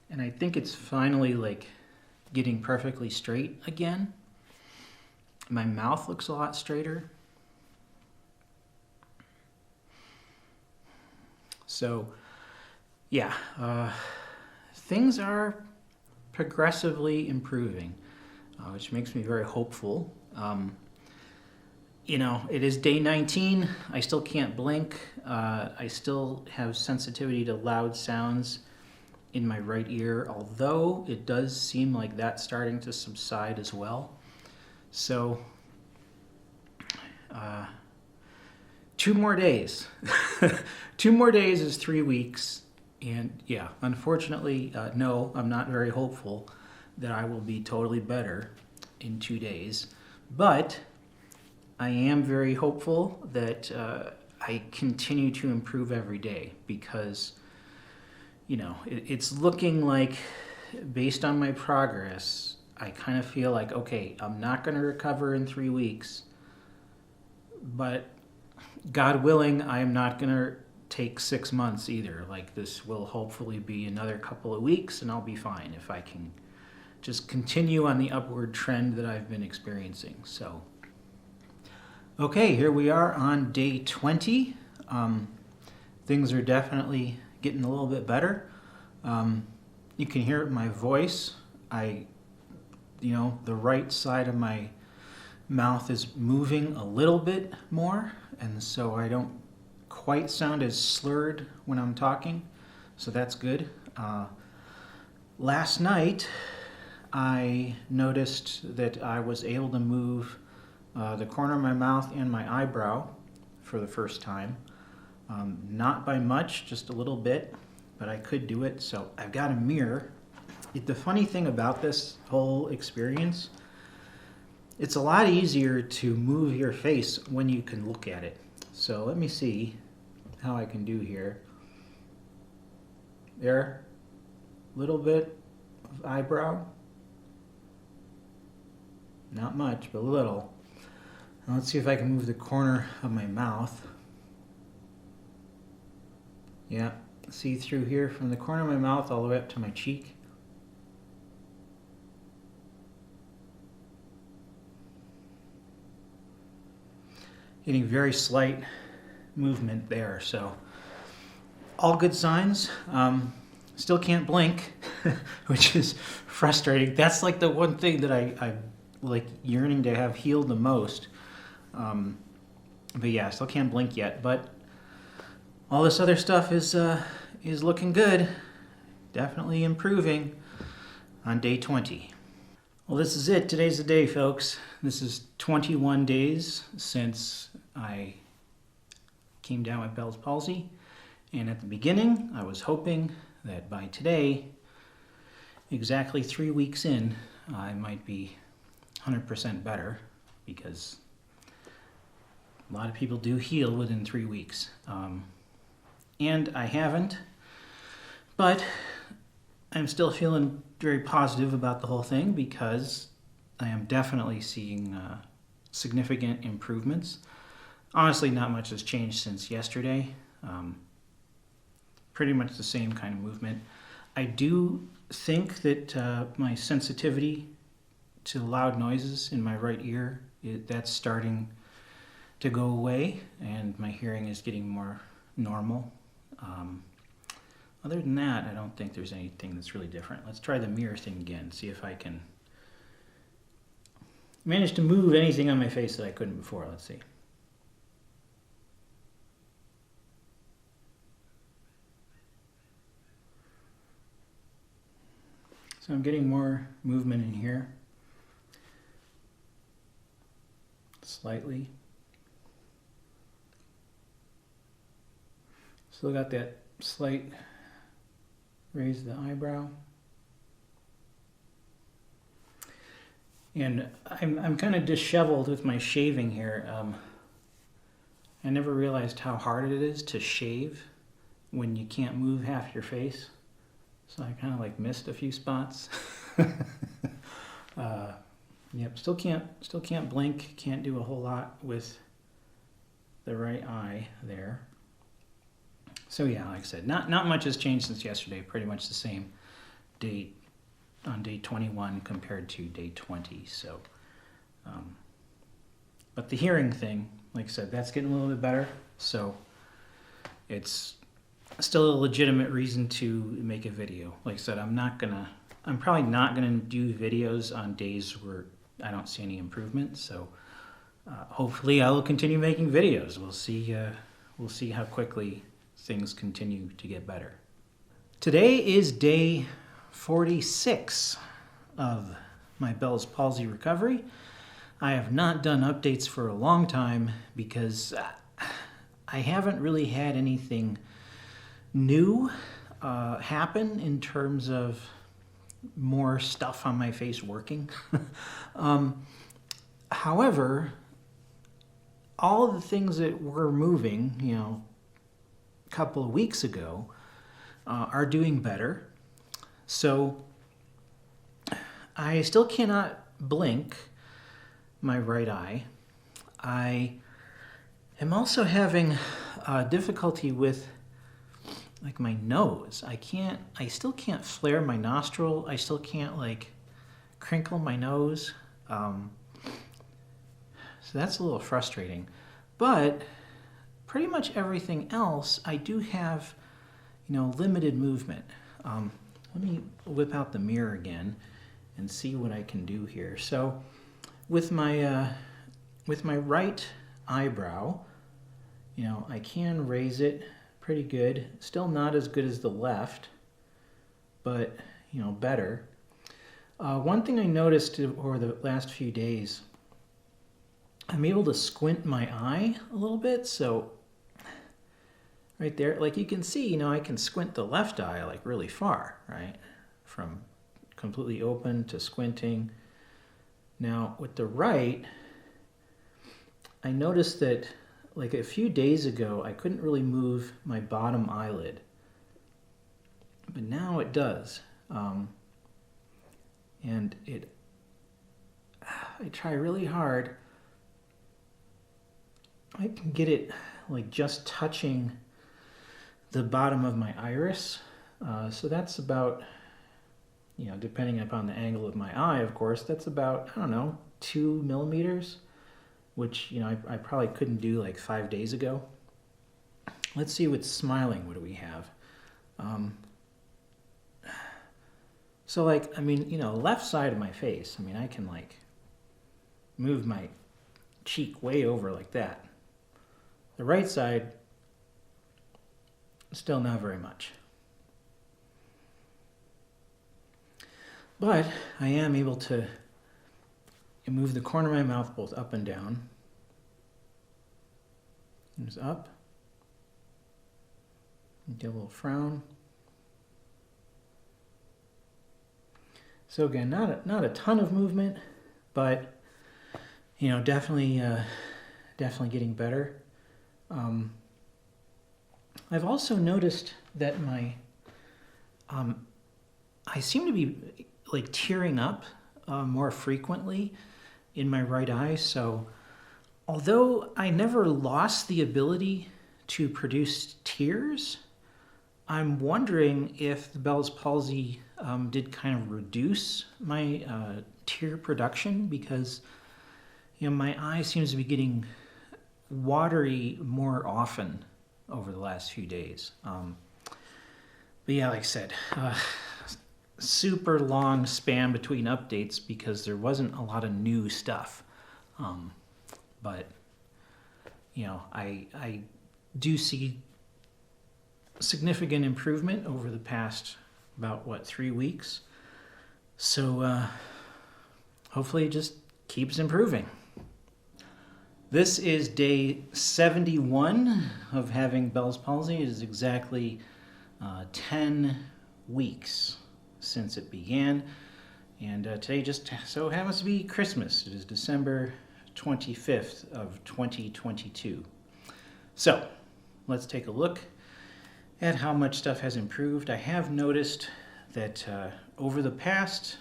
And I think it's finally like getting perfectly straight again. My mouth looks a lot straighter. So, yeah, things are progressively improving, which makes me very hopeful. It is day 19. I still can't blink. I still have sensitivity to loud sounds in my right ear, although it does seem like that's starting to subside as well. So, 2 more days. 2 more days is 3 weeks. And yeah, unfortunately, no, I'm not very hopeful that I will be totally better in 2 days. But I am very hopeful that I continue to improve every day because, it's looking like, based on my progress, I kind of feel like, okay, I'm not going to recover in 3 weeks, but God willing, I am not going to take 6 months either. Like, this will hopefully be another couple of weeks and I'll be fine if I can just continue on the upward trend that I've been experiencing. So, okay, here we are on day 20. Things are definitely getting a little bit better. You can hear it in my voice. The right side of my mouth is moving a little bit more, and so I don't quite sound as slurred when I'm talking, so that's good. Last night, I noticed that I was able to move the corner of my mouth and my eyebrow for the first time. Not by much, just a little bit, but I could do it, so I've got a mirror. The funny thing about this whole experience, it's a lot easier to move your face when you can look at it. So let me see how I can do here. There, little bit of eyebrow. Not much, but a little. Now let's see if I can move the corner of my mouth. Yeah, see through here from the corner of my mouth all the way up to my cheek. Getting very slight movement there, so all good signs. Still can't blink, which is frustrating. That's like the one thing that I like yearning to have healed the most. But yeah, still can't blink yet. But all this other stuff is looking good. Definitely improving on day 20. Well, this is it. Today's the day, folks. This is 21 days since I came down with Bell's palsy. And at the beginning, I was hoping that by today, exactly 3 weeks in, I might be 100% better, because a lot of people do heal within 3 weeks. And I haven't, but I'm still feeling very positive about the whole thing because I am definitely seeing significant improvements. Honestly, not much has changed since yesterday. Pretty much the same kind of movement. I do think that my sensitivity to loud noises in my right ear. That's starting to go away, and my hearing is getting more normal. Other than that, I don't think there's anything that's really different. Let's try the mirror thing again, see if I can manage to move anything on my face that I couldn't before. Let's see. So I'm getting more movement in here, slightly. Still got that slight raise of the eyebrow. And I'm kind of disheveled with my shaving here. I never realized how hard it is to shave when you can't move half your face. So I kind of like missed a few spots. Yep, still can't blink, can't do a whole lot with the right eye there. So yeah, like I said, not much has changed since yesterday. Pretty much the same date on day 21 compared to day 20. So, but the hearing thing, like I said, that's getting a little bit better. So it's still a legitimate reason to make a video. Like I said, I'm probably not gonna do videos on days where I don't see any improvement. So hopefully I will continue making videos. We'll see how quickly things continue to get better. Today is day 46 of my Bell's palsy recovery. I have not done updates for a long time because I haven't really had anything new happen in terms of more stuff on my face working. However, all the things that were moving, a couple of weeks ago, are doing better. So I still cannot blink my right eye. I am also having difficulty with like my nose. I still can't flare my nostril. I still can't like crinkle my nose. So that's a little frustrating. But pretty much everything else, I do have, limited movement. Let me whip out the mirror again and see what I can do here. So with my right eyebrow, I can raise it pretty good. Still not as good as the left, but better. One thing I noticed over the last few days, I'm able to squint my eye a little bit. So right there, like you can see, I can squint the left eye like really far, right? From completely open to squinting. Now with the right, I noticed that like a few days ago, I couldn't really move my bottom eyelid, but now it does. And I try really hard. I can get it like just touching the bottom of my iris. So that's about, depending upon the angle of my eye, of course, that's about, 2 millimeters, which, I probably couldn't do like 5 days ago. Let's see with smiling, what do we have? So like, left side of my face, I can like move my cheek way over like that. The right side, still not very much. But I am able to move the corner of my mouth both up and down. There's up. Get a little frown. So again, not a ton of movement, but definitely getting better. I've also noticed that I seem to be like tearing up more frequently in my right eye. So although I never lost the ability to produce tears, I'm wondering if the Bell's palsy did kind of reduce my tear production, because my eye seems to be getting watery more often over the last few days. But yeah, like I said, super long span between updates because there wasn't a lot of new stuff. But I do see significant improvement over the past about 3 weeks. So hopefully it just keeps improving. This is day 71 of having Bell's palsy. It is exactly 10 weeks since it began. And today just so happens to be Christmas. It is December 25th of 2022. So let's take a look at how much stuff has improved. I have noticed that over the past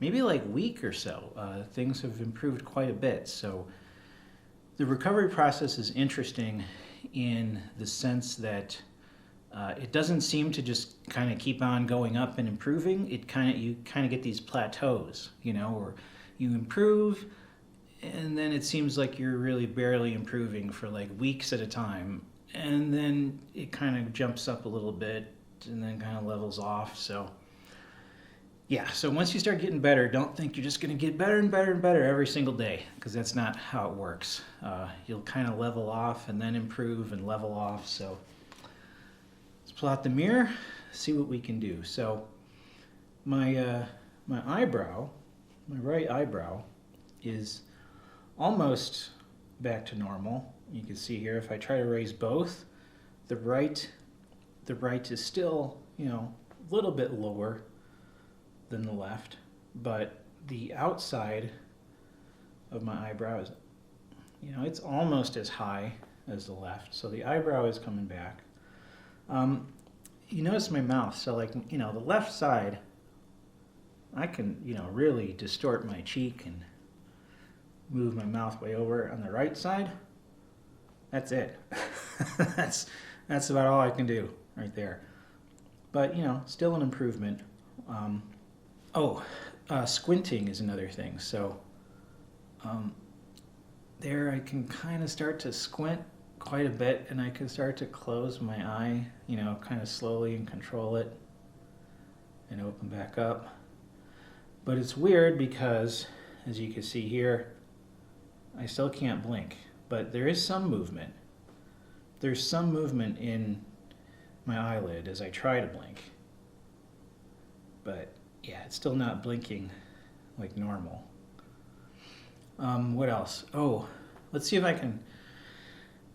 maybe week or so, things have improved quite a bit. So the recovery process is interesting in the sense that it doesn't seem to just kind of keep on going up and improving. You kind of get these plateaus, or you improve, and then it seems like you're really barely improving for weeks at a time, and then it kind of jumps up a little bit and then kind of levels off. So yeah, so once you start getting better, don't think you're just going to get better and better and better every single day, because that's not how it works. You'll kind of level off and then improve and level off. So let's pull out the mirror, see what we can do. So my eyebrow, my right eyebrow, is almost back to normal. You can see here, if I try to raise both, the right is still, a little bit lower than the left, but the outside of my eyebrow is, it's almost as high as the left. So the eyebrow is coming back. You notice my mouth. So the left side, I can, really distort my cheek and move my mouth way over. On the right side, that's it. that's about all I can do right there. But, still an improvement. Squinting is another thing. So there I can kind of start to squint quite a bit, and I can start to close my eye, kind of slowly, and control it and open back up. But it's weird because, as you can see here, I still can't blink, but there is some movement. There's some movement in my eyelid as I try to blink. But yeah, it's still not blinking like normal. What else? Let's see if I can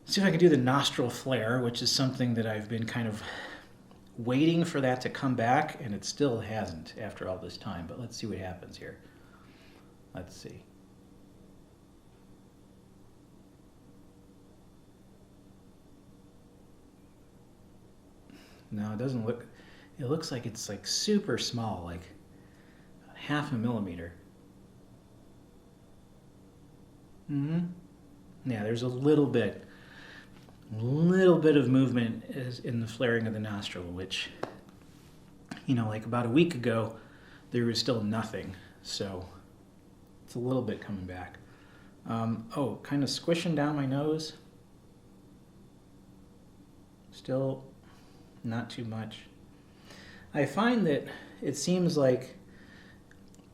do the nostril flare, which is something that I've been kind of waiting for that to come back, and it still hasn't after all this time. But let's see what happens here. Let's see. No, it doesn't look. It looks like it's super small, like half a millimeter. Yeah, there's a little bit of movement in the flaring of the nostril, which, about a week ago, there was still nothing. So it's a little bit coming back. Kind of squishing down my nose. Still not too much. I find that it seems like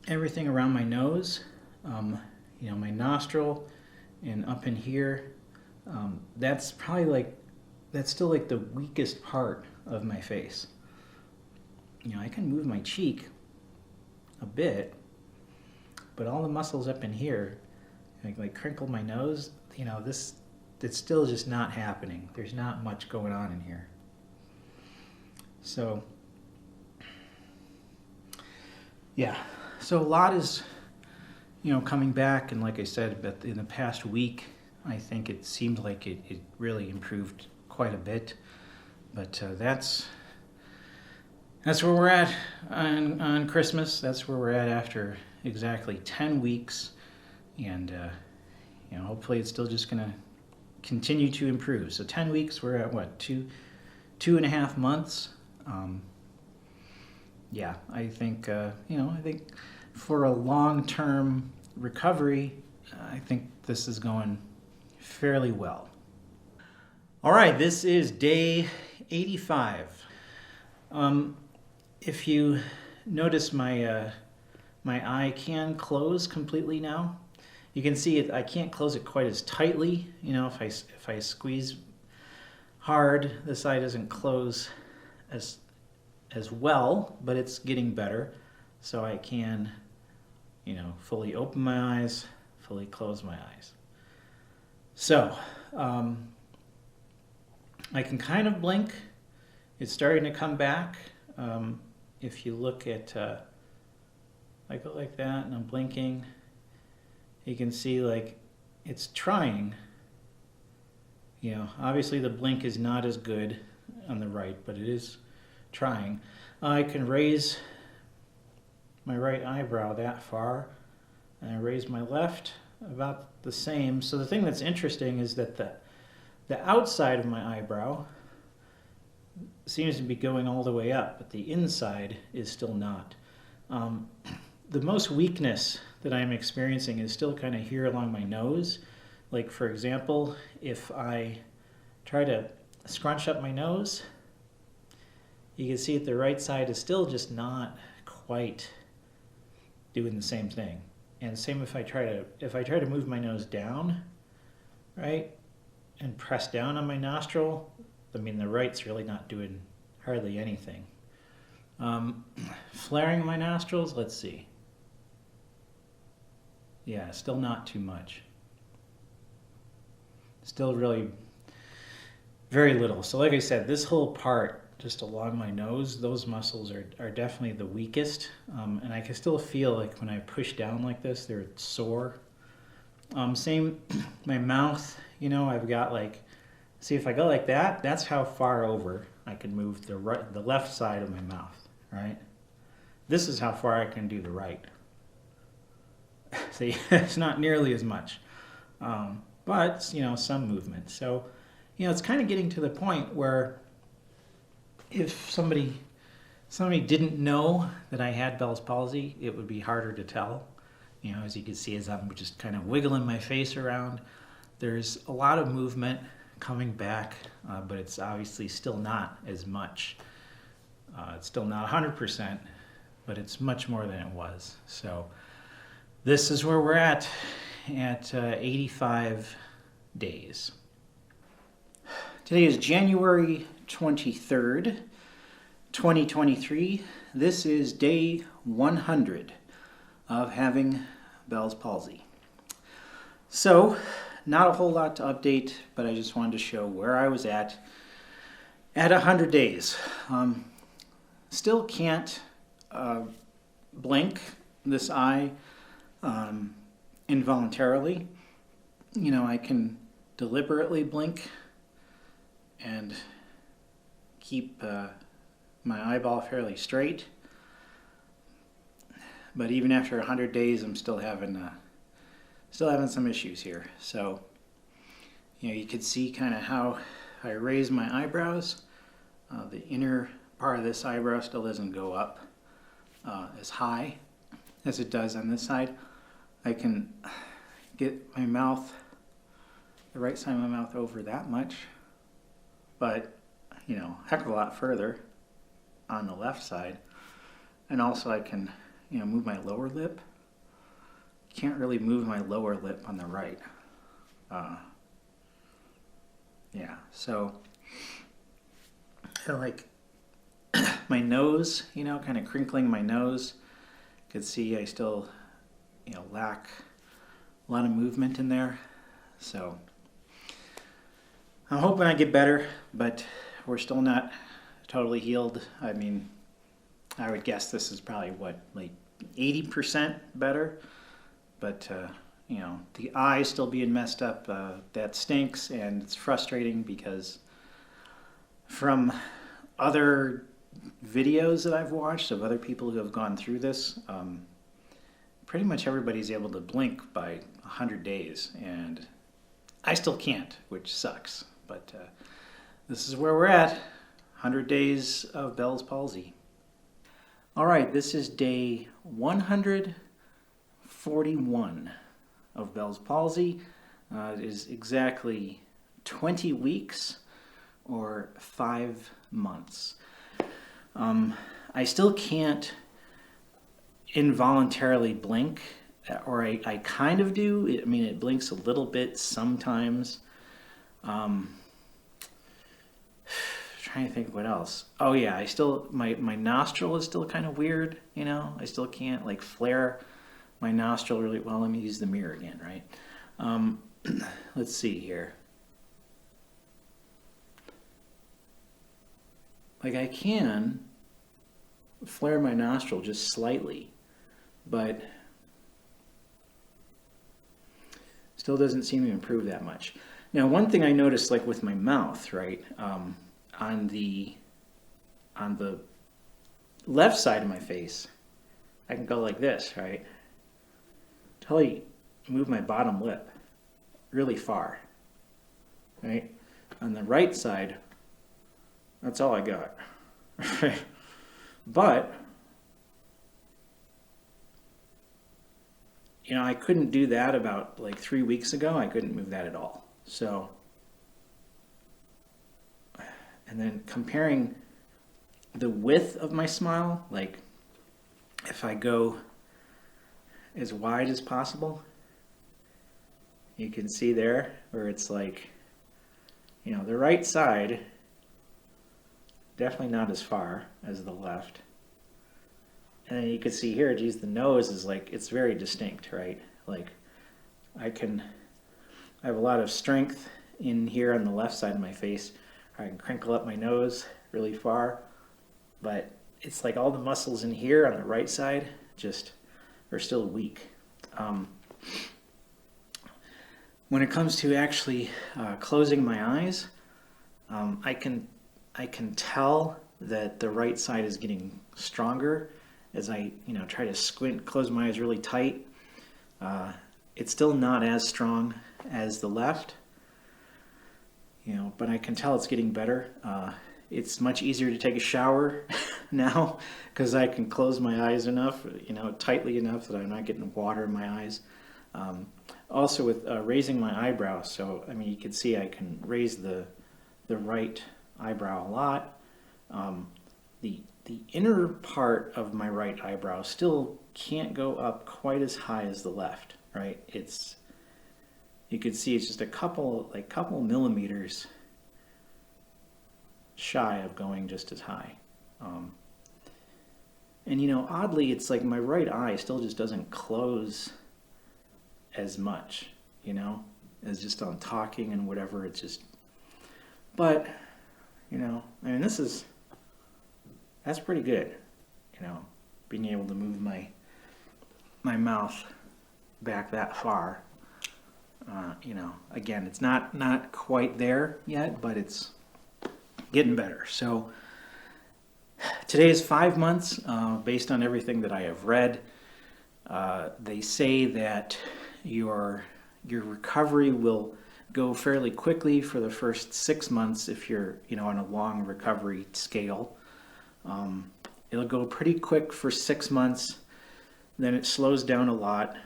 everything around my nose, my nostril and up in here, that's probably that's still the weakest part of my face. I can move my cheek a bit, but all the muscles up in here, crinkle my nose, it's still just not happening. There's not much going on in here. So yeah, so a lot is, coming back, and like I said, but in the past week, I think it seemed like it really improved quite a bit. But that's where we're at on Christmas. That's where we're at after exactly 10 weeks, and hopefully it's still just going to continue to improve. So 10 weeks, we're at what, 2.5 months Yeah, I think, I think for a long-term recovery, I think this is going fairly well. All right, this is day 85. If you notice, my eye can close completely now. You can see it. I can't close it quite as tightly. If I squeeze hard, this eye doesn't close as well, but it's getting better. So I can, fully open my eyes, fully close my eyes. So I can kind of blink. It's starting to come back. If you look at, I go like that and I'm blinking, you can see like it's trying. Obviously the blink is not as good on the right, but it is trying. I can raise my right eyebrow that far, and I raise my left about the same. So the thing that's interesting is that the outside of my eyebrow seems to be going all the way up, but the inside is still not. The most weakness that I'm experiencing is still kind of here along my nose. Like, for example, if I try to scrunch up my nose, you can see that the right side is still just not quite doing the same thing. And same if I try to move my nose down, right, and press down on my nostril, the right's really not doing hardly anything. Flaring my nostrils, let's see. Yeah, still not too much. Still really very little. So like I said, this whole part just along my nose, those muscles are definitely the weakest. And I can still feel like when I push down like this, they're sore. Same, my mouth, I've got like, see if I go like that, that's how far over I can move the left side of my mouth, right? This is how far I can do the right. See, it's not nearly as much, but some movement. So, it's kind of getting to the point where if somebody didn't know that I had Bell's palsy, it would be harder to tell. As you can see, as I'm just kind of wiggling my face around, there's a lot of movement coming back, but it's obviously still not as much. It's still not 100%, but it's much more than it was. So this is where we're at 85 days. Today is January 23rd, 2023. This is day 100 of having Bell's palsy. So, not a whole lot to update, but I just wanted to show where I was at 100 days. Still can't blink this eye involuntarily. I can deliberately blink and keep my eyeball fairly straight. But even after 100 days, I'm still having some issues here. So, you could see kind of how I raise my eyebrows. The inner part of this eyebrow still doesn't go up as high as it does on this side. I can get my mouth, the right side of my mouth, over that much, but heck of a lot further on the left side. And also I can move my lower lip. Can't really move my lower lip on the right. So I like my nose, kind of crinkling my nose. You can see I still, lack a lot of movement in there. So I'm hoping I get better, but we're still not totally healed. I would guess this is probably like 80% better, but the eye still being messed up, that stinks, and it's frustrating because from other videos that I've watched of other people who have gone through this, pretty much everybody's able to blink by 100 days, and I still can't, which sucks, but this is where we're at, 100 days of Bell's palsy. All right, this is day 141 of Bell's palsy. It is exactly 20 weeks or 5 months. I still can't involuntarily blink, or I kind of do. I mean, it blinks a little bit sometimes. Trying to think what else. Oh yeah, I still, my nostril is still kind of weird, you know? I still can't like flare my nostril really well. Let me use the mirror again, right? Let's see here. Like I can flare my nostril just slightly, but still doesn't seem to improve that much. Now, one thing I noticed, like with my mouth, right, on the left side of my face, I can go like this, right? Totally move my bottom lip really far, right? On the right side, that's all I got. But, you know, I couldn't do that about like 3 weeks ago. I couldn't move that at all. So, and then comparing the width of my smile, like if I go as wide as possible, you can see there where it's like, you know, the right side, definitely not as far as the left. And then you can see here, geez, the nose is like, it's very distinct, right? Like I have a lot of strength in here on the left side of my face. I can crinkle up my nose really far, but it's like all the muscles in here on the right side just are still weak. When it comes to actually closing my eyes, I can tell that the right side is getting stronger as I, you know, try to squint, close my eyes really tight. It's still not as strong as the left, you know, but I can tell it's getting better. It's much easier to take a shower now because I can close my eyes enough, you know, tightly enough that I'm not getting water in my eyes. Also with raising my eyebrow, so I mean, you can see I can raise the right eyebrow a lot. The inner part of my right eyebrow still can't go up quite as high as the left, right? You can see it's just a couple millimeters shy of going just as high. And you know, oddly, it's like my right eye still just doesn't close as much, you know, as just on talking and whatever. It's just, but you know, I mean, that's pretty good, you know, being able to move my mouth back that far. You know, again, it's not quite there yet, but it's getting better. So today is 5 months, based on everything that I have read. They say that your recovery will go fairly quickly for the first 6 months if you're, you know, on a long recovery scale. It'll go pretty quick for 6 months, then it slows down a lot,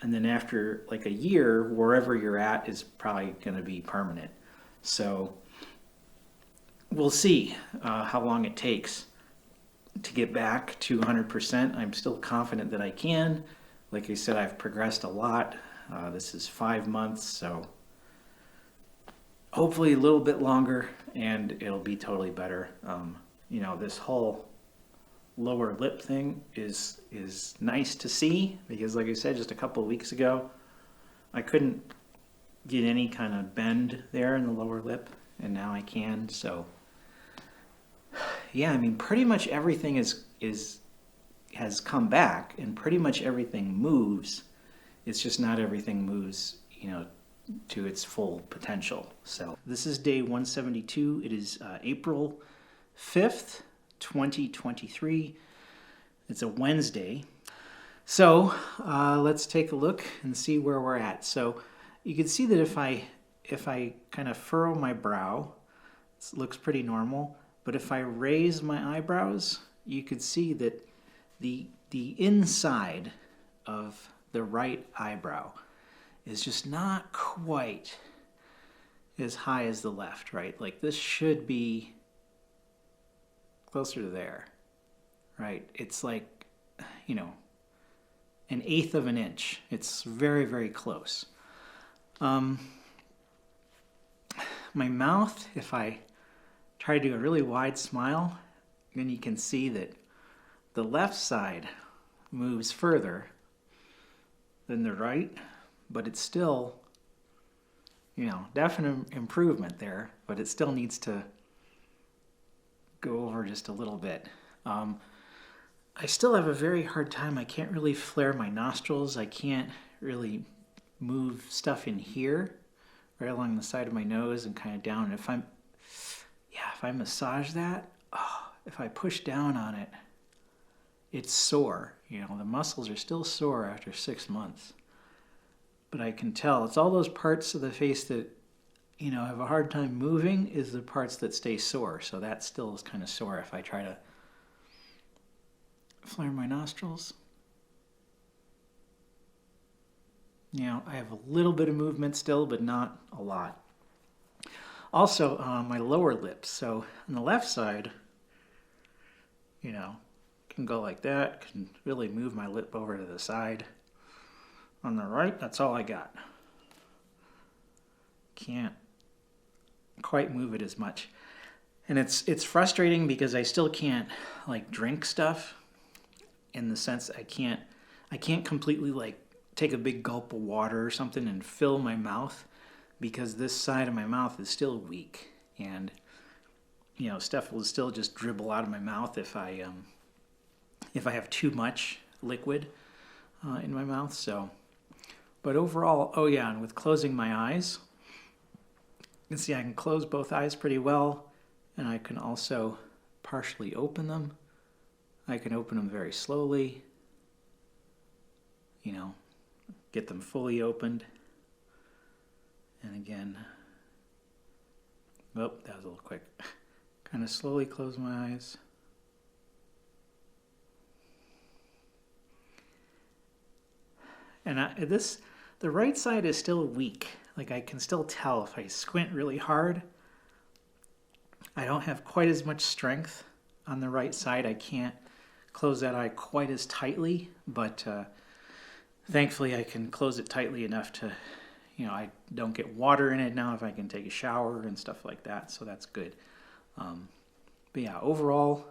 and then after like a year, wherever you're at is probably going to be permanent. So we'll see how long it takes to get back to 100%. I'm still confident that I can. Like I said, I've progressed a lot. This is 5 months, so hopefully a little bit longer and it'll be totally better. You know, this whole lower lip thing is nice to see because, like I said, just a couple of weeks ago, I couldn't get any kind of bend there in the lower lip, and now I can. So, yeah, I mean, pretty much everything has come back, and pretty much everything moves. It's just not everything moves, you know, to its full potential. So this is day 172. It is April 5th, 2023. It's a Wednesday. So let's take a look and see where we're at. So you can see that if I kind of furrow my brow, it looks pretty normal. But if I raise my eyebrows, you could see that the inside of the right eyebrow is just not quite as high as the left, right? Like this should be closer to there, right? It's like, you know, 1/8 of an inch. It's very, very close. My mouth, if I try to do a really wide smile, then you can see that the left side moves further than the right, but it's still, you know, definite improvement there, but it still needs to go over just a little bit. I still have a very hard time. I can't really flare my nostrils. I can't really move stuff in here, right along the side of my nose and kind of down. And if I massage that, if I push down on it, it's sore. You know, the muscles are still sore after 6 months. But I can tell it's all those parts of the face that, you know, have a hard time moving is the parts that stay sore. So that still is kind of sore if I try to flare my nostrils. You know, I have a little bit of movement still, but not a lot. Also, my lower lip. So on the left side, you know, can go like that, can really move my lip over to the side. On the right, that's all I got. Can't quite move it as much. And it's frustrating because I still can't like drink stuff, in the sense I can't completely like take a big gulp of water or something and fill my mouth, because this side of my mouth is still weak, and you know, stuff will still just dribble out of my mouth if I have too much liquid in my mouth. So, but overall, oh yeah, and with closing my eyes, you can see I can close both eyes pretty well, and I can also partially open them. I can open them very slowly, you know, get them fully opened. And again, oh, that was a little quick. Kind of slowly close my eyes. And the right side is still weak. Like I can still tell if I squint really hard, I don't have quite as much strength on the right side. I can't close that eye quite as tightly, but thankfully I can close it tightly enough to, you know, I don't get water in it now if I can take a shower and stuff like that, so that's good. But yeah, overall,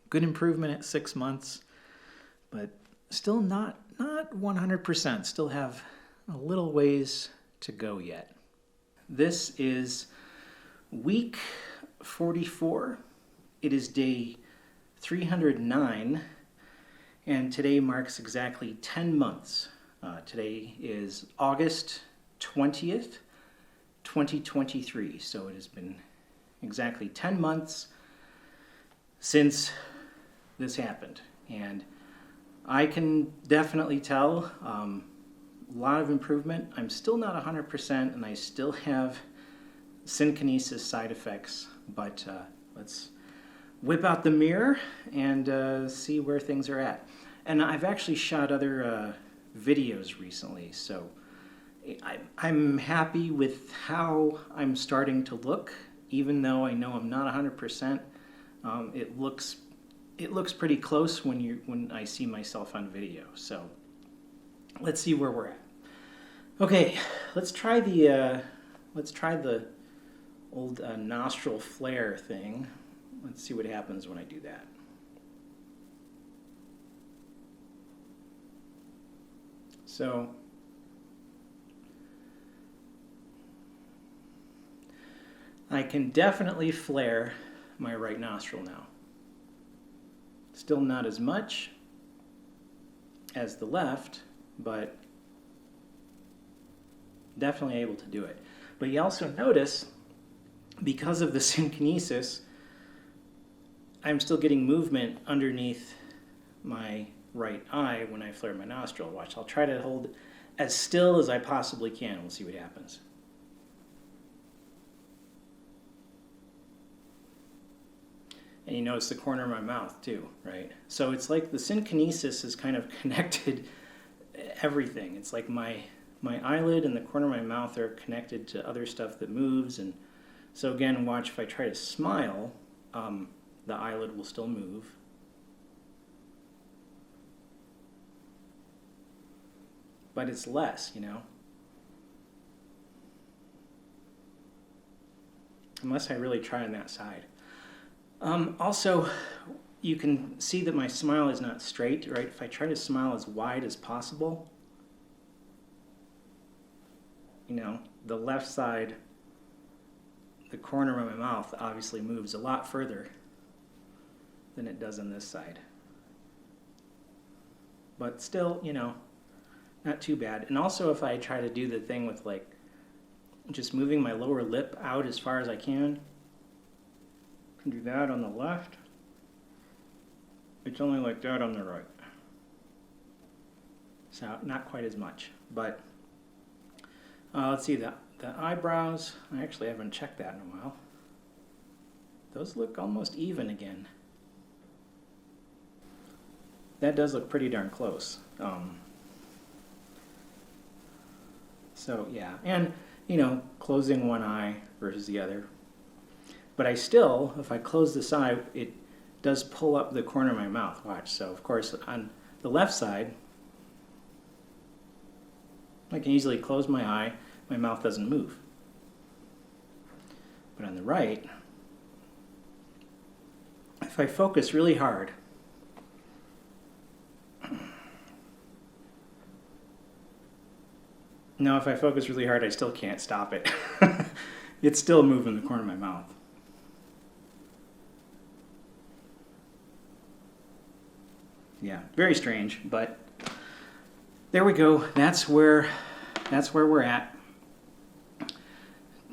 good improvement at 6 months, but still not 100%. Still have a little ways to go yet. This is week 44. It is day 309, and today marks exactly 10 months. Today is August 20th, 2023, so it has been exactly 10 months since this happened, and I can definitely tell a lot of improvement. I'm still not 100%, and I still have Synkinesis side effects, but let's whip out the mirror and see where things are at. And I've actually shot other videos recently, so I'm happy with how I'm starting to look, even though I know I'm not 100%. It looks pretty close when I see myself on video. So let's see where we're at. Okay, let's try the old nostril flare thing. Let's see what happens when I do that. So I can definitely flare my right nostril now. Still not as much as the left, but definitely able to do it. But you also notice, because of the synkinesis, I'm still getting movement underneath my right eye when I flare my nostril. Watch, I'll try to hold as still as I possibly can. We'll see what happens. And you notice the corner of my mouth too, right? So it's like the synkinesis is kind of connected everything. It's like my eyelid and the corner of my mouth are connected to other stuff that moves. And so again, watch, if I try to smile, the eyelid will still move. But it's less, you know? Unless I really try on that side. Also, you can see that my smile is not straight, right? If I try to smile as wide as possible, you know, the left side, the corner of my mouth obviously moves a lot further than it does on this side. But still, you know, not too bad. And also if I try to do the thing with like just moving my lower lip out as far as I can do that on the left. It's only like that on the right. So not quite as much, but let's see, the eyebrows, I actually haven't checked that in a while. Those look almost even again. That does look pretty darn close. So yeah, and you know, closing one eye versus the other. But I still, if I close this eye, it does pull up the corner of my mouth. Watch. So of course on the left side, I can easily close my eye, my mouth doesn't move. But on the right, if I focus really hard, no, if I focus really hard, I still can't stop it. It's still moving the corner of my mouth. Yeah, very strange, but there we go. That's where we're at.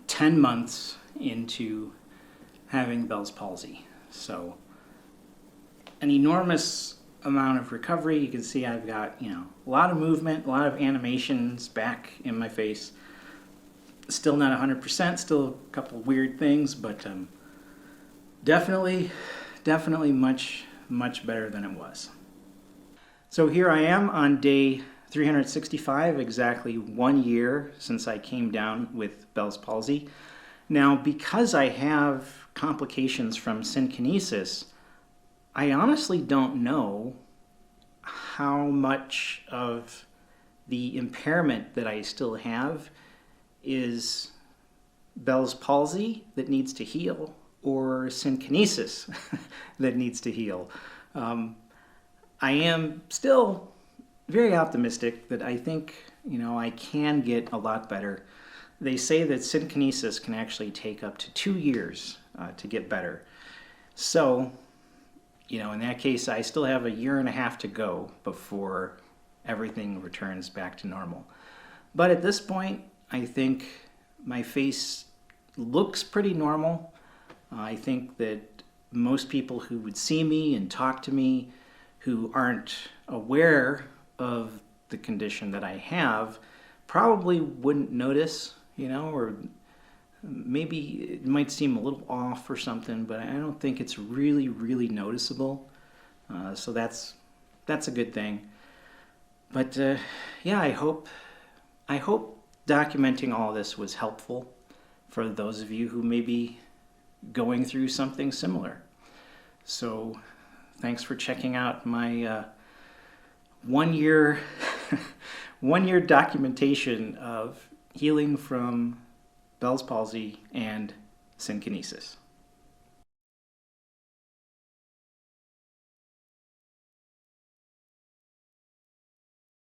10 months into having Bell's palsy. So an enormous amount of recovery. You can see I've got, you know, a lot of movement, a lot of animations back in my face. Still not 100%, still a couple weird things, but definitely much better than it was. So here I am on day 365, exactly 1 year since I came down with Bell's palsy. Now, because I have complications from synkinesis, I honestly don't know how much of the impairment that I still have is Bell's palsy that needs to heal or synkinesis that needs to heal. I am still very optimistic that I think, you know, I can get a lot better. They say that synkinesis can actually take up to 2 years to get better. So, you know, in that case, I still have 1.5 years to go before everything returns back to normal. But at this point, I think my face looks pretty normal. I think that most people who would see me and talk to me who aren't aware of the condition that I have probably wouldn't notice, you know, or maybe it might seem a little off or something, but I don't think it's really noticeable. So that's a good thing. But yeah, I hope documenting all this was helpful for those of you who may be going through something similar. So thanks for checking out my 1 year 1 year documentation of healing from Bell's palsy and synkinesis.